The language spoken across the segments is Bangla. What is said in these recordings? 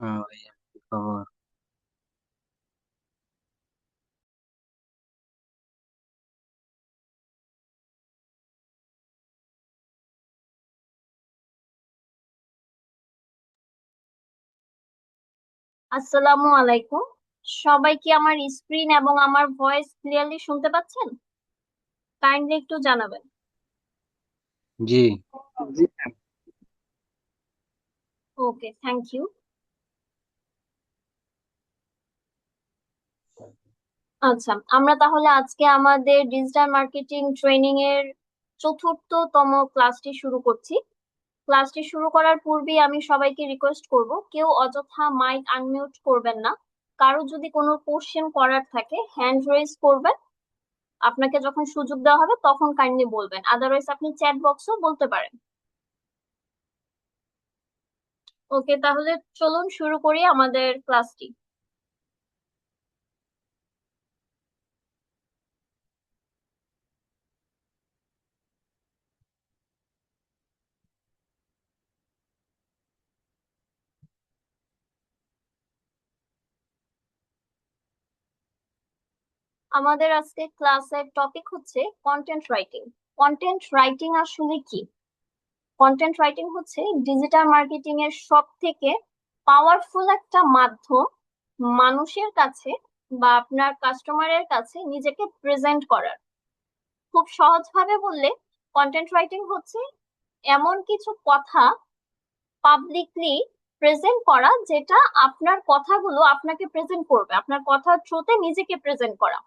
হ্যাঁ ভাইয়া, কি খবর? আসসালামু আলাইকুম। সবাই কি আমার স্ক্রিন এবং আমার ভয়েস ক্লিয়ারলি শুনতে পাচ্ছেন? কাইন্ডলি একটু জানাবেন। জি। ওকে, থ্যাংক ইউ। আচ্ছা, আমরা তাহলে আজকে আমাদের ডিজিটাল মার্কেটিং ট্রেনিং এর চতুর্থতম ক্লাসটি শুরু করছি। ক্লাসটি শুরু করার পূর্বেই আমি সবাইকে রিকোয়েস্ট করব, কেউ অযথা মাইক আনমিউট করবেন না। কারো যদি কোনো কোশ্চেন করার থাকে হ্যান্ড রেজ করবেন। আপনাকে যখন সুযোগ দেওয়া হবে তখন কাইন্ডলি বলবেন, আদারওয়াইজ আপনি চ্যাট বক্সও বলতে পারেন। ওকে, তাহলে চলুন শুরু করি আমাদের ক্লাসটি। আমাদের আজকে ক্লাসের টপিক হচ্ছে কন্টেন্ট রাইটিং। কন্টেন্ট রাইটিং আসলে কি? কন্টেন্ট রাইটিং হচ্ছে ডিজিটাল মার্কেটিং এর সব থেকে পাওয়ারফুল একটা মাধ্যম মানুষের কাছে বা আপনার কাস্টমারের কাছে নিজেকে প্রেজেন্ট করার। খুব সহজভাবে বললে, কন্টেন্ট রাইটিং হচ্ছে এমন কিছু কথা পাবলিকলি প্রেজেন্ট করা, যেটা আপনার কথাগুলো আপনাকে প্রেজেন্ট করবে, আপনার কথার থ্রুতে নিজেকে প্রেজেন্ট করা।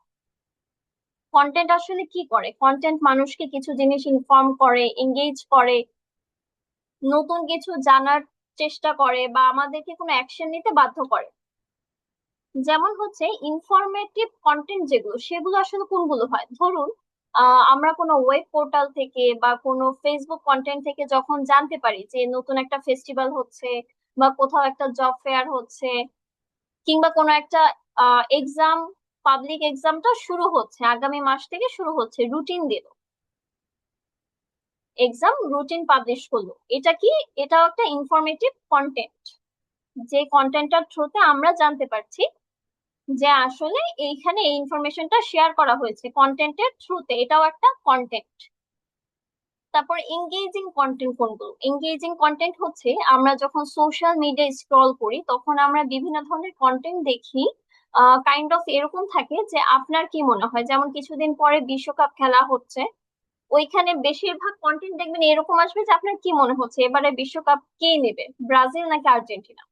কন্টেন্ট আসলে কি করে? কন্টেন্ট মানুষকে কিছু জিনিস ইনফর্ম করে, এঙ্গেজ করে, নতুন কিছু জানার চেষ্টা করে বা আমাদেরকে কোনো অ্যাকশন নিতে বাধ্য করে। যেমন হচ্ছে ইনফরমেটিভ কন্টেন্ট যেগুলো, সেগুলো আসলে কোনগুলো হয়? ধরুন, আমরা কোনো ওয়েব পোর্টাল থেকে বা কোনো ফেসবুক কন্টেন্ট থেকে যখন জানতে পারি যে নতুন একটা ফেস্টিভ্যাল হচ্ছে বা কোথাও একটা জব ফেয়ার হচ্ছে, কিংবা কোনো একটা এক্সাম, পাবলিক এক্সামটা শুরু হচ্ছে, আগামী মাস থেকে শুরু হচ্ছে, রুটিন দিল, এক্সাম রুটিন পাবলিশ করলো, এটা কি? এটাও একটা ইনফরমেটিভ কন্টেন্ট। যে কন্টেন্টটার থ্রুতে আমরা জানতে পারছি যে আসলে এইখানে এই ইনফরমেশনটা শেয়ার করা হয়েছে কন্টেন্টের থ্রুতে, এটাও একটা কন্টেন্ট। তারপর এঙ্গেজিং কন্টেন্ট কোনগুলো? এঙ্গেজিং কন্টেন্ট হচ্ছে আমরা যখন সোশ্যাল মিডিয়া স্ক্রল করি তখন আমরা বিভিন্ন ধরনের কন্টেন্ট দেখি, কাইন্ড অফ এরকম থাকে যে আপনার কি মনে হয়, যেমন কিছুদিন পরে বিশ্বকাপ খেলা হচ্ছে, ওইখানে বেশিরভাগ কন্টেন্ট দেখবেন এরকম আসবে যে আপনার কি মনে হচ্ছে এবারে বিশ্বকাপ কে নেবে, ব্রাজিল নাকি আর্জেন্টিনা?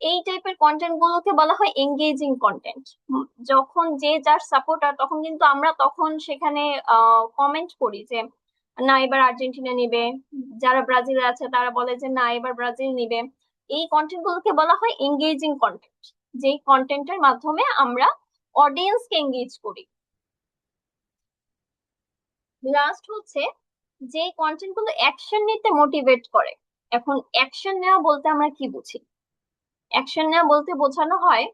এই টাইপের কন্টেন্ট গুলোকে বলা হয় এঙ্গেজিং কন্টেন্ট। যখন যে যার সাপোর্টার, তখন কিন্তু আমরা তখন সেখানে কমেন্ট করি যে না এবার আর্জেন্টিনা নিবে, যারা ব্রাজিলে আছে তারা বলে যে না এবার ব্রাজিল নিবে। এই কন্টেন্ট গুলোকে বলা হয় এঙ্গেজিং কন্টেন্ট, যেই কন্টেন্টের মাধ্যমে আমরা অডিয়েন্সকে এঙ্গেজ করি। লাস্ট হচ্ছে যে কন্টেন্ট গুলো অ্যাকশন নিতে মোটিভেট করে। এখন অ্যাকশন নেওয়া বলতে আমরা কি বুঝি? অ্যাকশন নেওয়া বলতে বোঝানো হয়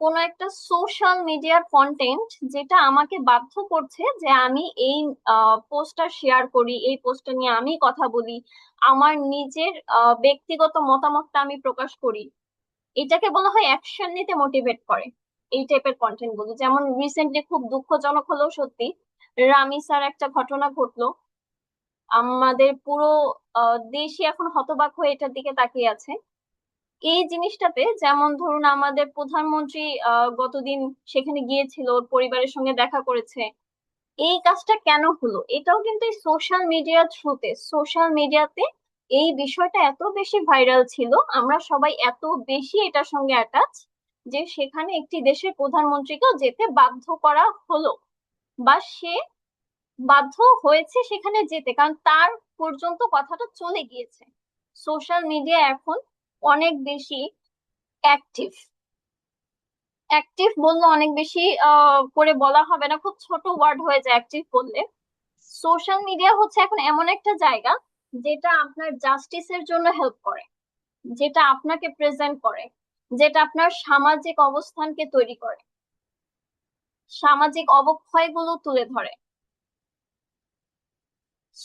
কোনো একটা সোশ্যাল মিডিয়ার কন্টেন্ট যেটা আমাকে বাধ্য করছে যে আমি এই পোস্টটা শেয়ার করি, এই পোস্টটা নিয়ে আমি কথা বলি, আমার নিজের ব্যক্তিগত মতামতটা আমি প্রকাশ করি। এটাকে বলা হয় অ্যাকশন নিতে মোটিভেট করে। এই টাইপের কন্টেন্ট গুলো, যেমন রিসেন্টলি খুব দুঃখজনক হলেও সত্যি, রামিসার একটা ঘটনা ঘটলো। আমাদের পুরো দেশই এখন হতবাক হয়ে এটার দিকে তাকিয়ে আছে। এই জিনিসটাতে যেমন ধরুন আমাদের প্রধানমন্ত্রী গতদিন সেখানে গিয়েছিল, ওর পরিবারের সঙ্গে দেখা করেছে। এই কাজটা কেন হলো? এটাও কিন্তু এই সোশ্যাল মিডিয়ার থ্রুতে, সোশ্যাল মিডিয়াতে এই বিষয়টা এত বেশি ভাইরাল ছিল, আমরা সবাই এত বেশি এটার সঙ্গে অ্যাটাচ, যে সেখানে একটি দেশের প্রধানমন্ত্রীকেও যেতে বাধ্য করা হলো, বা সে বাধ্য হয়েছে সেখানে যেতে, কারণ তার পর্যন্ত কথাটা চলে গিয়েছে। সোশ্যাল মিডিয়া এখন অনেক বেশি অ্যাক্টিভ। অ্যাক্টিভ বললে অনেক বেশি করে বলা হবে না, খুব ছোট ওয়ার্ড হয়ে যায় অ্যাক্টিভ বললে। সোশ্যাল মিডিয়া হচ্ছে এখন এমন একটা জায়গা যেটা আপনার জাস্টিসের জন্য হেল্প করে, যেটা আপনাকে প্রেজেন্ট করে, যেটা আপনার সামাজিক অবস্থানকে তৈরি করে, সামাজিক অবক্ষয়গুলো তুলে ধরে।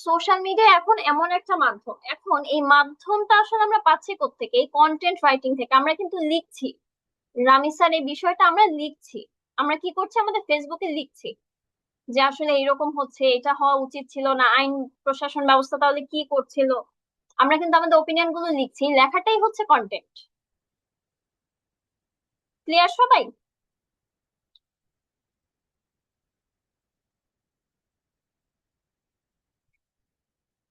সোশ্যাল মিডিয়া এখন এমন একটা মাধ্যম, এখন এই মাধ্যমটা আসলে আমরা পাচ্ছি কোত্থেকে? এই কন্টেন্ট রাইটিং থেকে। আমরা কিন্তু লিখছি, রামিসার এই বিষয়টা আমরা লিখছি। আমরা কি করছি? আমাদের ফেসবুকে লিখছি যে আসলে এরকম হচ্ছে, এটা হওয়া উচিত ছিল না, আইন প্রশাসন ব্যবস্থা তাহলে কি করছিল। আমরা কিন্তু আমাদের ওপিনিয়ন গুলো লিখছি, লেখাটাই হচ্ছে কন্টেন্ট। ক্লিয়ার সবাই?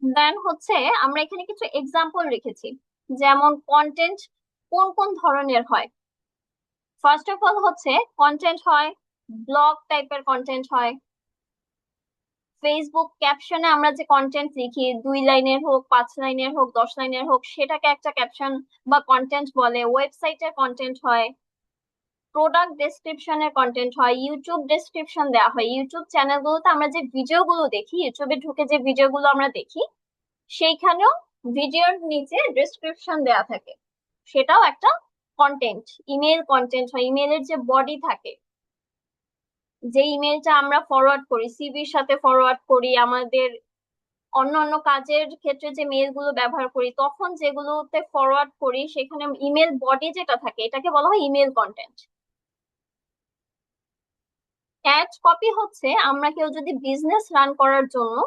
দেন হচ্ছে আমরা এখানে কিছু এক্সাম্পল রেখেছি, যেমন কন্টেন্ট কোন কোন ধরনের হয়। ফার্স্ট অফ অল হচ্ছে কন্টেন্ট হয়, ব্লগ টাইপের কন্টেন্ট হয়। ফেসবুক ক্যাপশনে আমরা যে কন্টেন্ট লিখি, 2 লাইনের হোক, 5 লাইনের হোক, 10 লাইনের হোক, সেটাকে একটা ক্যাপশন বা কন্টেন্ট বলে। ওয়েবসাইটের কন্টেন্ট হয়, প্রোডাক্ট ডেসক্রিপশনের কন্টেন্ট হয়, ইউটিউব ডেসক্রিপশন দেওয়া হয়। ইউটিউব চ্যানেলগুলোতে আমরা যে ভিডিওগুলো দেখি, ইউটিউবে ঢুকে যে ভিডিওগুলো আমরা দেখি, সেইখানেও ভিডিওর নিচে ডেসক্রিপশন দেওয়া থাকে, সেটাও একটা কন্টেন্ট। ইমেল কন্টেন্ট হয়, ইমেলের যে বডি থাকে, যে ইমেলটা আমরা ফরওয়ার্ড করি, সিভির সাথে ফরওয়ার্ড করি, আমাদের অন্য অন্য কাজের ক্ষেত্রে যে মেল গুলো ব্যবহার করি, তখন যেগুলোতে ফরওয়ার্ড করি, সেখানে ইমেল বডি যেটা থাকে, এটাকে বলা হয় ইমেল কন্টেন্ট। অ্যাড কপি হচ্ছে আমরা কেউ যদি বিজনেস রান করার জন্য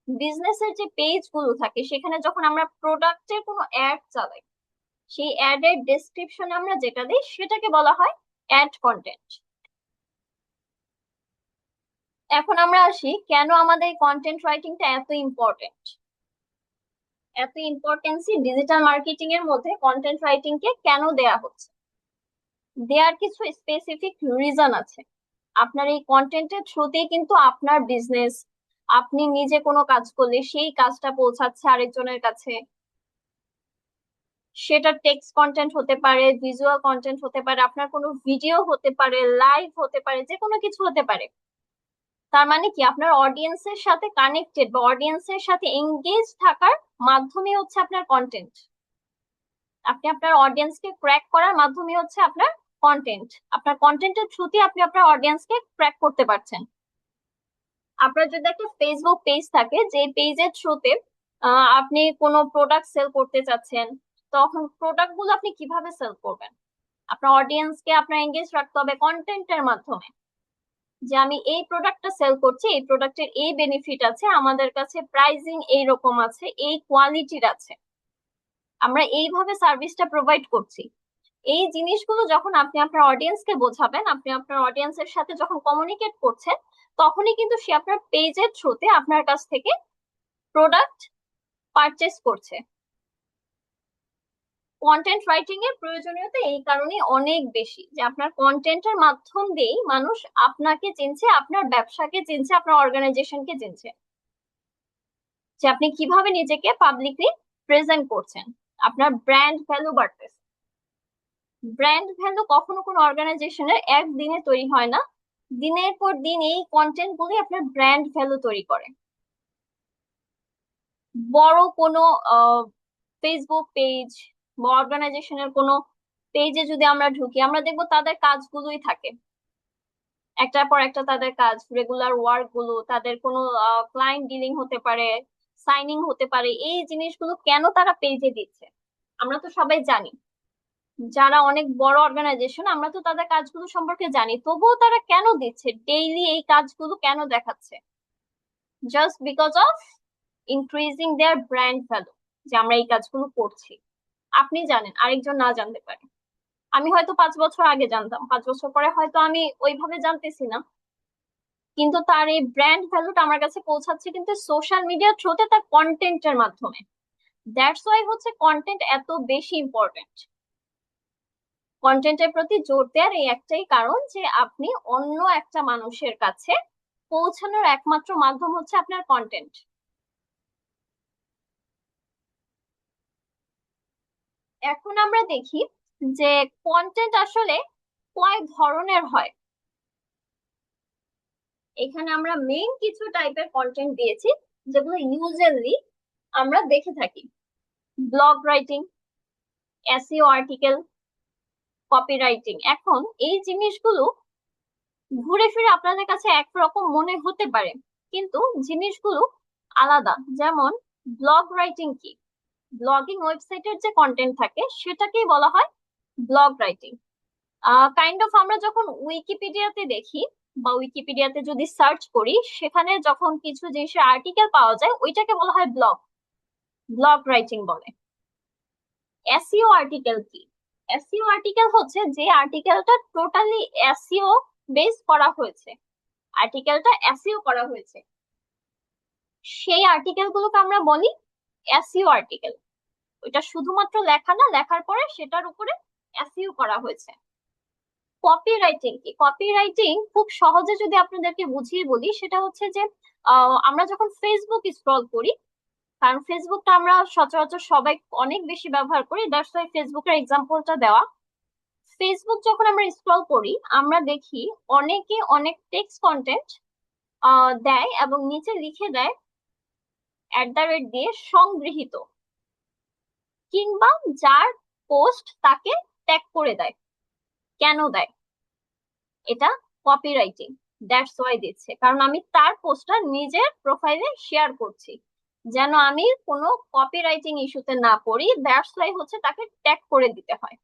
বিজনেসের যে পেজ গুলো থাকে, সেখানে যখন আমরা প্রোডাক্টের কোনো অ্যাড চালাই, সেই অ্যাড এর ডেসক্রিপশনে আমরা যেটা দিই, সেটাকে বলা হয় অ্যাড কন্টেন্ট। এখন আমরা আসি কেন আমাদের কন্টেন্ট রাইটিংটা এত ইম্পর্টেন্ট। এত ইম্পর্টেন্সি ডিজিটাল মার্কেটিং এর মধ্যে কন্টেন্ট রাইটিং কে কেন দেয়া হচ্ছে? দেয়ার কিছু স্পেসিফিক রিজন আছে। আপনার এই কন্টেন্টের থ্রুতেই কিন্তু আপনার বিজনেস, আপনি নিজে কোনো কাজ করলে সেই কাজটা পৌঁছাচ্ছে আরেকজনের কাছে। সেটা টেক্সট কন্টেন্ট হতে পারে, ভিজুয়াল কন্টেন্ট হতে পারে, আপনার কোনো ভিডিও হতে পারে, লাইভ হতে পারে, যে কোনো কিছু হতে পারে। তার মানে কি, আপনার অডিয়েন্সের সাথে কানেক্টেড বা অডিয়েন্সের সাথে এঙ্গেজ থাকার মাধ্যমে হচ্ছে আপনার কন্টেন্ট। আপনি আপনার অডিয়েন্সকে ক্র্যাক করার মাধ্যমে হচ্ছে আপনার কন্টেন্ট। আপনার কন্টেন্টের থ্রুতে আপনি আপনার অডিয়েন্সকে ক্র্যাক করতে পারছেন। আপনার যদি একটা ফেসবুক পেজ থাকে, যে পেজের থ্রুতে আপনি কোনো প্রোডাক্ট সেল করতে চাচ্ছেন, তখন প্রোডাক্ট গুলো আপনি কিভাবে সেল করবেন? আপনার অডিয়েন্সকে আপনার এঙ্গেজ রাখতে হবে কন্টেন্টের মাধ্যমে, যে আমি এই প্রোডাক্টটা সেল করছি, এই প্রোডাক্টের এই বেনিফিট আছে, আমাদের কাছে প্রাইসিং এই রকম আছে, এই কোয়ালিটির আছে, আমরা এইভাবে সার্ভিসটা প্রোভাইড করছি। এই জিনিসগুলো যখন আপনি আপনার অডিয়েন্সকে বোঝাবেন, আপনি আপনার অডিয়েন্সের সাথে যখন কমিউনিকেট করছেন, তখনই কিন্তু সে আপনার পেজের থ্রুতে আপনার কাছ থেকে প্রোডাক্ট পারচেস করছে। কন্টেন্ট রাইটিং এর প্রয়োজনীয়তা এই কারণে অনেক বেশি, যে আপনার কন্টেন্টের মাধ্যম দিয়েই মানুষ আপনাকে চিনছে, আপনার ব্যবসাকে চিনছে, আপনার অর্গানাইজেশনকে চিনছে, যে আপনি কিভাবে নিজেকে পাবলিকলি প্রেজেন্ট করছেন। আপনার ব্র্যান্ড ভ্যালু বাড়তেছে। ব্র্যান্ড ভ্যালু কখনো কোনো অর্গানাইজেশনের একদিনে তৈরি হয় না, দিনের পর দিন এই কন্টেন্ট গুলি আপনার ব্র্যান্ড ভ্যালু তৈরি করে। বড় কোনো ফেসবুক পেজ বা অর্গানাইজেশনের কোনো পেজে যদি আমরা ঢুকি, আমরা দেখবো তাদের কাজগুলোই থাকে, একটার পর একটা তাদের কাজ, রেগুলার ওয়ার্ক গুলো, তাদের কোনো ক্লায়েন্ট ডিলিং হতে পারে, সাইনিং হতে পারে। এই জিনিসগুলো কেন তারা পেজে দিচ্ছে? আমরা তো সবাই জানি, যারা অনেক বড় অর্গানাইজেশন, আমরা তো তাদের কাজগুলো সম্পর্কে জানি, তবুও তারা কেন দিচ্ছে ডেইলি এই কাজগুলো কেন দেখাচ্ছে? Just because of increasing there brand value, যে আমরা এই কাজগুলো করছি। আপনি জানেন, আরেকজন না জানতে পারে। আমি হয়তো 5 বছর আগে জানতাম, 5 বছর পরে হয়তো আমি ওইভাবে জানতেছি না, কিন্তু তার এই ব্র্যান্ড ভ্যালুটা আমার কাছে পৌঁছাচ্ছে কিন্তু সোশ্যাল মিডিয়ার থ্রুতে, তার কন্টেন্টের মাধ্যমে। দ্যাটস ওয়াই হচ্ছে কন্টেন্ট এত বেশি ইম্পর্টেন্ট। কন্টেন্টের প্রতি জোর দেওয়ার এই একটাই কারণ, যে আপনি অন্য একটা মানুষের কাছে পৌঁছানোর একমাত্র মাধ্যম হচ্ছে আপনার কন্টেন্ট। এখন আমরা দেখি যে কন্টেন্ট আসলে কয় ধরনের হয়। এখানে আমরা মেইন কিছু টাইপের কন্টেন্ট দিয়েছি, যেগুলো ইউজুয়ালি আমরা দেখে থাকি। Blog writing, SEO article, copywriting. এখন এই জিনিসগুলো ঘুরে ফিরে আপনাদের কাছে একরকম মনে হতে পারে, কিন্তু জিনিসগুলো আলাদা। যেমন ব্লগ রাইটিং কি, ব্লগিং ওয়েবসাইটের যে কন্টেন্ট থাকে সেটাকেই বলা হয় ব্লগ রাইটিং। কাইন্ড অফ আমরা যখন উইকিপিডিয়াতে দেখি বা উইকিপিডিয়াতে যদি সার্চ করি, সেখানে যখন কিছু জিনিসের আর্টিকেল পাওয়া যায় ওইটাকে বলা হয় ব্লগ, ব্লগ রাইটিং বলে। এসইও আর্টিকেল কি, এসইও আর্টিকেল হচ্ছে যে আর্টিকেলটা টোটালি এসইও বেস করা হয়েছে, আর্টিকেলটা এসইও করা হয়েছে, সেই আর্টিকেল গুলোকে আমরা বলি এসইও আর্টিকেল। ওইটা শুধুমাত্র লেখা না, লেখার পরে সেটার উপরে এসইও করা হয়েছে। কপি রাইটিং কি, কপি রাইটিং খুব সহজে যদি আপনাদেরকে বুঝিয়ে বলি, সেটা হচ্ছে যে আমরা যখন ফেসবুক স্ক্রল করি, কারণ ফেসবুকটা আমরা সচরাচর সবাই অনেক বেশি ব্যবহার করি, দ্যাটস ওয়াই ফেসবুকের এক্সাম্পলটা দেওয়া। ফেসবুক যখন আমরা স্ক্রল করি, আমরা দেখি অনেকে অনেক টেক্সট কন্টেন্ট দেয় এবং নিচে লিখে দেয় @ দিয়ে সংগৃহীত, কিংবা যার পোস্ট তাকে ট্যাগ করে দেয়। কেন দেয়? এটা কপিরাইটিং, দ্যাটস ওয়াই দিচ্ছে, কারণ আমি তার পোস্টটা নিজের প্রোফাইলে শেয়ার করছি, যেন আমি কোনো কপিরাইটিং ইস্যুতে না পড়ি, দ্যাটস ওয়াই হচ্ছে তাকে ট্যাগ করে দিতে হয়,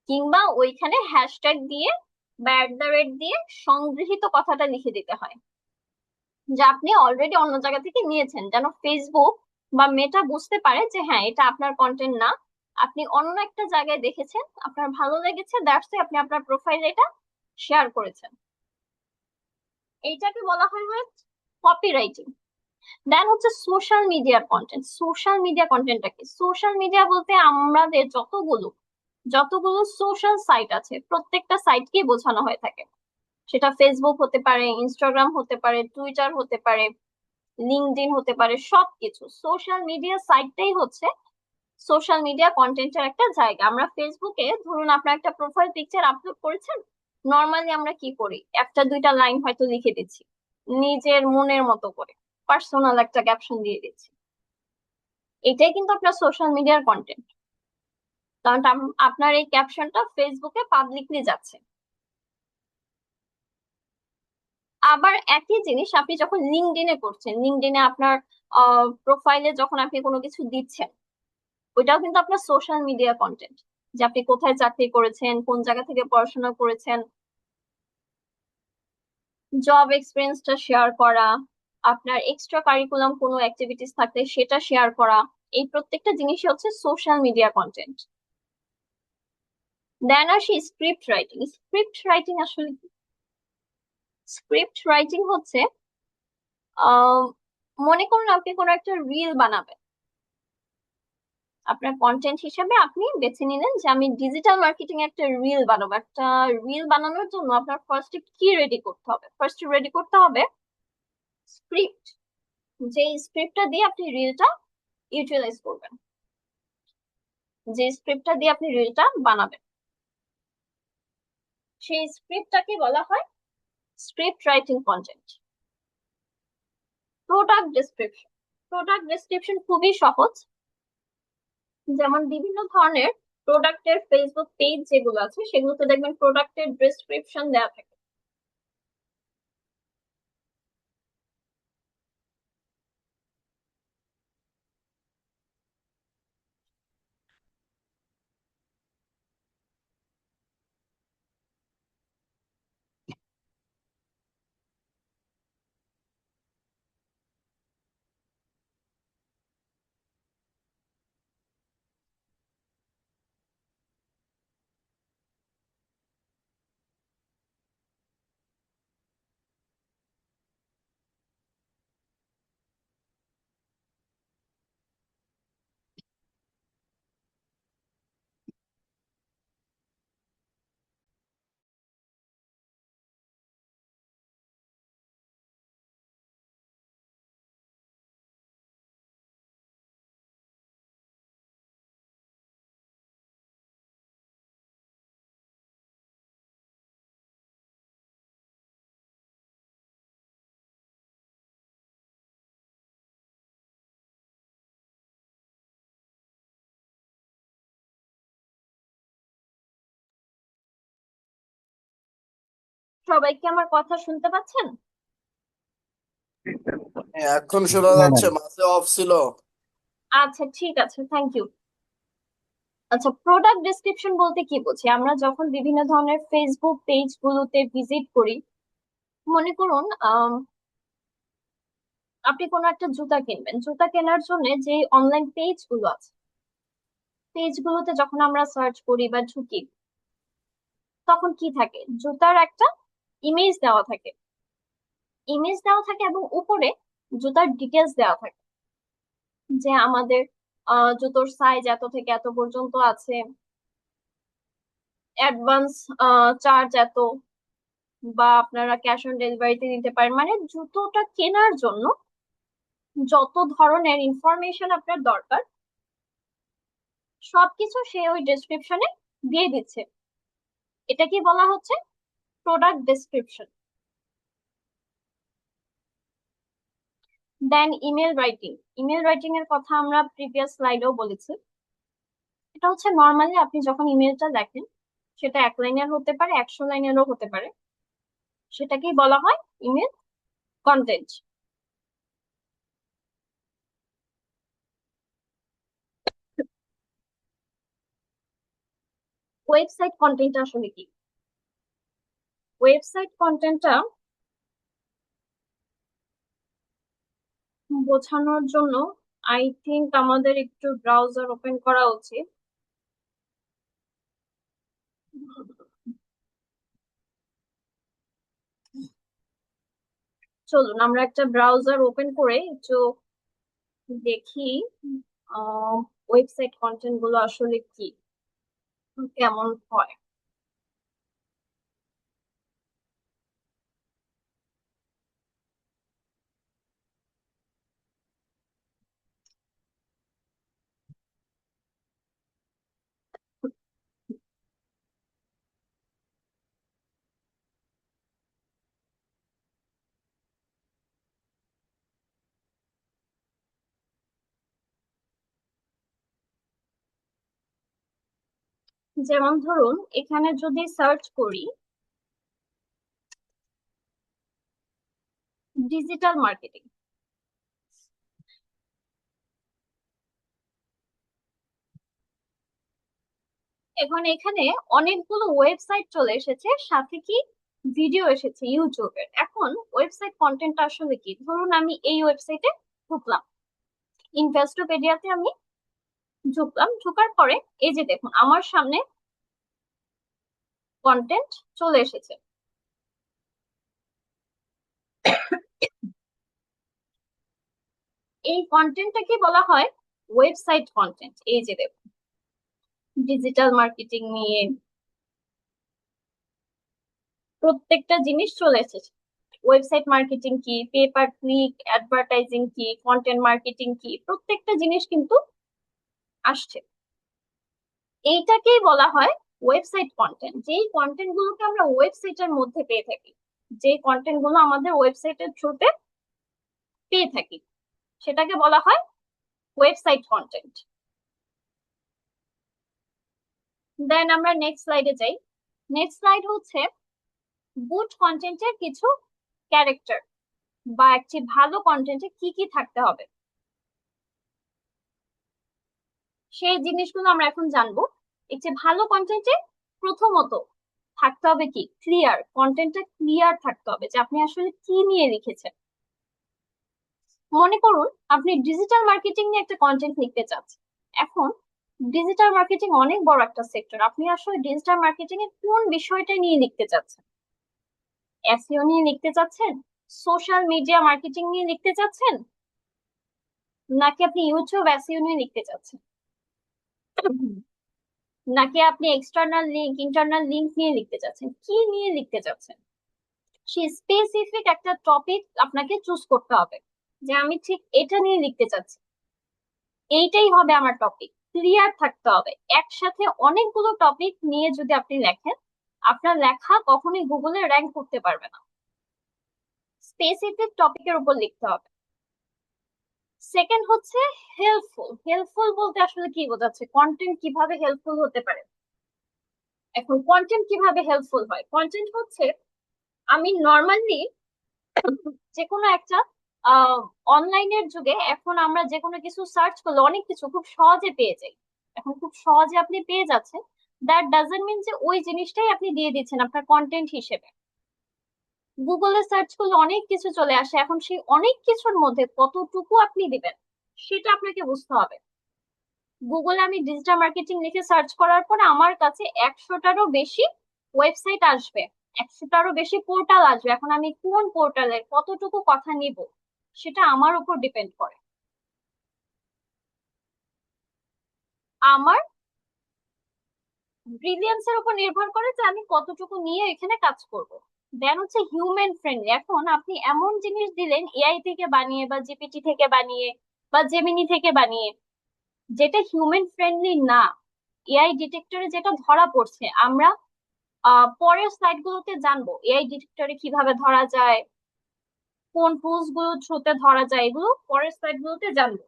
কিংবা ওইখানে হ্যাশট্যাগ দিয়ে বা @ দিয়ে সংগৃহীত কথাটা লিখে দিতে হয়, যা আপনি অলরেডি অন্য জায়গা থেকে নিয়েছেন, যেন ফেসবুক বা মেটা বুঝতে পারে যে হ্যাঁ এটা আপনার কন্টেন্ট না, আপনি অন্য একটা জায়গায় দেখেছেন, আপনার ভালো লেগেছে, দ্যাটস ওয়াই আপনি আপনার প্রোফাইলে এটা শেয়ার করেছেন। এইটাকে বলা হয় কপিরাইটিং। দেন হচ্ছে সোশ্যাল মিডিয়ার কন্টেন্ট। সোশ্যাল মিডিয়া কন্টেন্টটা কি? সোশ্যাল মিডিয়া বলতে আমাদের যতগুলো যতগুলো সোশ্যাল সাইট আছে প্রত্যেকটা সাইটকেই বোঝানো হয়ে থাকে। সেটা ফেসবুক হতে পারে, ইনস্টাগ্রাম হতে পারে, টুইটার হতে পারে, লিঙ্কডইন হতে পারে, সবকিছু সোশ্যাল মিডিয়া সাইটটাই হচ্ছে সোশ্যাল মিডিয়া কন্টেন্টের একটা জায়গা। আমরা ফেসবুকে ধরুন আপনার একটা প্রোফাইল পিকচার আপলোড করেছেন, নর্মালি আমরা কি করি, একটা দুইটা লাইন হয়তো লিখে দিচ্ছি নিজের মনের মতো করে, পার্সোনাল একটা ক্যাপশন দিয়ে দিচ্ছি, এটাই কিন্তু আপনার সোশ্যাল মিডিয়ার কন্টেন্ট, কারণ আপনার এই ক্যাপশনটা ফেসবুকে পাবলিকলি যাচ্ছে। আবার একই জিনিস আপনি যখন লিঙ্কডইনে করছেন, লিঙ্কডইনে আপনার প্রোফাইলে যখন আপনি কোনো কিছু দিচ্ছেন, ওইটাও কিন্তু আপনার সোশ্যাল মিডিয়া কন্টেন্ট, যে আপনি কোথায় চাকরি করেছেন, কোন জায়গা থেকে পড়াশোনা করেছেন, জব এক্সপিরিয়েন্সটা শেয়ার করা, আপনার এক্সট্রা কারিকুলাম কোনো অ্যাক্টিভিটিস থাকলে সেটা শেয়ার করা, এই প্রত্যেকটা জিনিসই হচ্ছে সোশ্যাল মিডিয়া কন্টেন্ট। দেন আসি স্ক্রিপ্ট রাইটিং। স্ক্রিপ্ট রাইটিং আসলে কি? স্ক্রিপ্ট রাইটিং হচ্ছে আহ মনে করুন আপনি কোনো একটা রিল বানাবেন, আপনার কন্টেন্ট হিসেবে আপনি বেছে নিলেন যে আমি ডিজিটাল মার্কেটিং একটা রিল বানাবো। একটা রিল বানানোর জন্য আপনার ফার্স্টে কি রেডি করতে হবে? ফার্স্টে রেডি করতে হবে স্ক্রিপ্ট, যে স্ক্রিপ্টটা দিয়ে আপনি রিলটা ইউটিলাইজ করবেন, যে স্ক্রিপ্টটা দিয়ে আপনি রিলটা বানাবেন, সেই স্ক্রিপ্টটাকে বলা হয় script writing content. Product description. Product description খুবই সহজ। যেমন বিভিন্ন ধরনের প্রোডাক্টের ফেসবুক পেজ যেগুলো আছে সেগুলোতে দেখবেন প্রোডাক্টের ডেসক্রিপশন দেওয়া থাকে। সবাইকে আমার কথা শুনতে পাচ্ছেন? এখন শোনা না না। যাচ্ছে, মাঝে অফ ছিল। আচ্ছা ঠিক আছে, থ্যাংক ইউ। আচ্ছা, প্রোডাক্ট ডেসক্রিপশন বলতে কি বুঝি? আমরা যখন বিভিন্ন ধরনের ফেসবুক পেজ গুলোতে ভিজিট করি, মনে করুন আপনি কোনো একটা জুতা কিনবেন, জুতা কেনার জন্য যে অনলাইন পেজ গুলো আছে, পেজ গুলোতে যখন আমরা সার্চ করি বা ঢুকি, তখন কি থাকে? জুতার একটা ইমেজ দেওয়া থাকে, ইমেজ দেওয়া থাকে এবং উপরে জুতার ডিটেলস দেওয়া থাকে, যে আমাদের জুতোর সাইজ এত থেকে এত পর্যন্ত আছে, অ্যাডভান্স চার্জ এত, বা আপনারা ক্যাশ অন ডেলিভারিতে দিতে পারেন। মানে জুতোটা কেনার জন্য যত ধরনের ইনফরমেশন আপনার দরকার সবকিছু সে ওই ডেসক্রিপশনে দিয়ে দিচ্ছে। এটা কি বলা হচ্ছে? Product description. Then email writing. Email writing এর কথা আমরা প্রিভিয়াস স্লাইডেও বলেছি। এটা হচ্ছে নর্মালি আপনি যখন ইমেলটা লেখেন, সেটা 1 লাইনের হতে পারে, 100 লাইনেরও হতে পারে, সেটাকেই বলা হয় ইমেল কন্টেন্ট। ওয়েবসাইট কন্টেন্ট আসলে কি? ওয়েবসাইট কন্টেন্টটা বোঝানোর জন্য আই থিংক আমাদের একটু ব্রাউজার ওপেন করা উচিত। চলুন আমরা একটা ব্রাউজার ওপেন করে একটু দেখি ওয়েবসাইট কন্টেন্ট গুলো আসলে কি, কেমন হয়। যেমন ধরুন এখানে যদি সার্চ করি ডিজিটাল মার্কেটিং, এখন এখানে অনেকগুলো ওয়েবসাইট চলে এসেছে, সাথে কি ভিডিও এসেছে ইউটিউবের। এখন ওয়েবসাইট কন্টেন্ট আসলে কি? ধরুন আমি এই ওয়েবসাইটে ঢুকলাম, ইনভেস্টোপেডিয়াতে আমি ঢুকলাম, ঢোকার পরে এই যে দেখুন আমার সামনে কন্টেন্ট চলে এসেছে। এই কন্টেন্টটাকে বলা হয় ওয়েবসাইট কন্টেন্ট। এই যে দেখুন ডিজিটাল মার্কেটিং নিয়ে প্রত্যেকটা জিনিস চলে এসেছে। ওয়েবসাইট মার্কেটিং কি, পে পার ক্লিক অ্যাডভার্টাইজিং কি, কন্টেন্ট মার্কেটিং কি, প্রত্যেকটা জিনিস কিন্তু আসছে। এইটাকেই বলা হয় ওয়েবসাইট কন্টেন্ট। যেই কন্টেন্ট গুলোকে আমরা ওয়েবসাইটের মধ্যে পেয়ে থাকি, যে কন্টেন্ট গুলো আমাদের ওয়েবসাইটের থ্রুতে পেয়ে থাকি, সেটাকে বলা হয় ওয়েবসাইট কন্টেন্ট। দেন আমরা নেক্সট স্লাইডে যাই। নেক্সট স্লাইড হচ্ছে গুড কন্টেন্টের কিছু ক্যারেক্টার, বা একটি ভালো কন্টেন্টে কি কি থাকতে হবে, সেই জিনিসগুলো আমরা এখন জানবো। একটি ভালো কন্টেন্টে প্রথমত থাকতে হবে কি? ক্লিয়ার। কন্টেন্টটা ক্লিয়ার থাকতে হবে, যে আপনি আসলে কি নিয়ে লিখেছেন। মনে করুন আপনি ডিজিটাল মার্কেটিং নিয়ে একটা কন্টেন্ট লিখতে চাচ্ছেন। এখন ডিজিটাল মার্কেটিং অনেক বড় একটা সেক্টর, আপনি আসলে ডিজিটাল মার্কেটিং এর কোন বিষয়টা নিয়ে লিখতে চাচ্ছেন? এসইও নিয়ে লিখতে চাচ্ছেন, সোশ্যাল মিডিয়া মার্কেটিং নিয়ে লিখতে চাচ্ছেন, নাকি আপনি ইউটিউব এসইও নিয়ে লিখতে চাচ্ছেন, নাকি আপনি এক্সটার্নাল লিঙ্ক ইন্টারনাল লিঙ্ক নিয়ে লিখতে চাচ্ছেন? কি নিয়ে লিখতে চাচ্ছেন? সেই স্পেসিফিক একটা টপিক আপনাকে চুজ করতে হবে, যে আমি ঠিক এটা নিয়ে লিখতে চাচ্ছি, এইটাই হবে আমার টপিক। ক্লিয়ার থাকতে হবে। একসাথে অনেকগুলো টপিক নিয়ে যদি আপনি লেখেন, আপনার লেখা কখনোই গুগলে র্যাঙ্ক করতে পারবে না। স্পেসিফিক টপিকের উপর লিখতে হবে। সেকেন্ড হচ্ছে হেল্পফুল। হেল্পফুল বলতে আসলে কি বোঝাচ্ছে? কন্টেন্ট কিভাবে হেল্পফুল হতে পারে? এখন কন্টেন্ট কিভাবে হেল্পফুল হয়? কন্টেন্ট হচ্ছে আমি নর্মালি যে কোনো একটা অনলাইনের যুগে এখন আমরা যে কোনো কিছু সার্চ করলে অনেক কিছু খুব সহজে পেয়ে যাই। এখন খুব সহজে আপনি পেয়ে যাচ্ছেন, দ্যাট ডাজন্ট মিন যে ওই জিনিসটাই আপনি দিয়ে দিচ্ছেন আপনার কন্টেন্ট হিসেবে। গুগলে সার্চ করলে অনেক কিছু চলে আসে, এখন সেই অনেক কিছুর মধ্যে কতটুকু আপনি দিবেন সেটা আপনাকে বুঝতে হবে। গুগলে আমি ডিজিটাল মার্কেটিং লিখে সার্চ করার পর আমার কাছে 100টারও বেশি ওয়েবসাইট আসবে, 100টারও বেশি পোর্টাল আসবে। এখন আমি কোন পোর্টালের কতটুকু কথা নিব সেটা আমার উপর ডিপেন্ড করে, আমার ব্রিলিয়েন্সের উপর নির্ভর করে যে আমি কতটুকু নিয়ে এখানে কাজ করব। দেন হচ্ছে হিউম্যান ফ্রেন্ডলি। এখন আপনি এমন জিনিস দিলেন এআই থেকে বানিয়ে বা জিপিটি থেকে বানিয়ে বা জেমিনি থেকে বানিয়ে, যেটা হিউম্যান ফ্রেন্ডলি না, এআই ডিটেক্টরে যেটা ধরা পড়ছে, আমরা পরের স্লাইড গুলোতে জানবো এআই ডিটেক্টরে কিভাবে ধরা যায়, কোন টুলস গুলো থ্রুতে ধরা যায়, এগুলো পরের স্লাইড গুলোতে জানবো।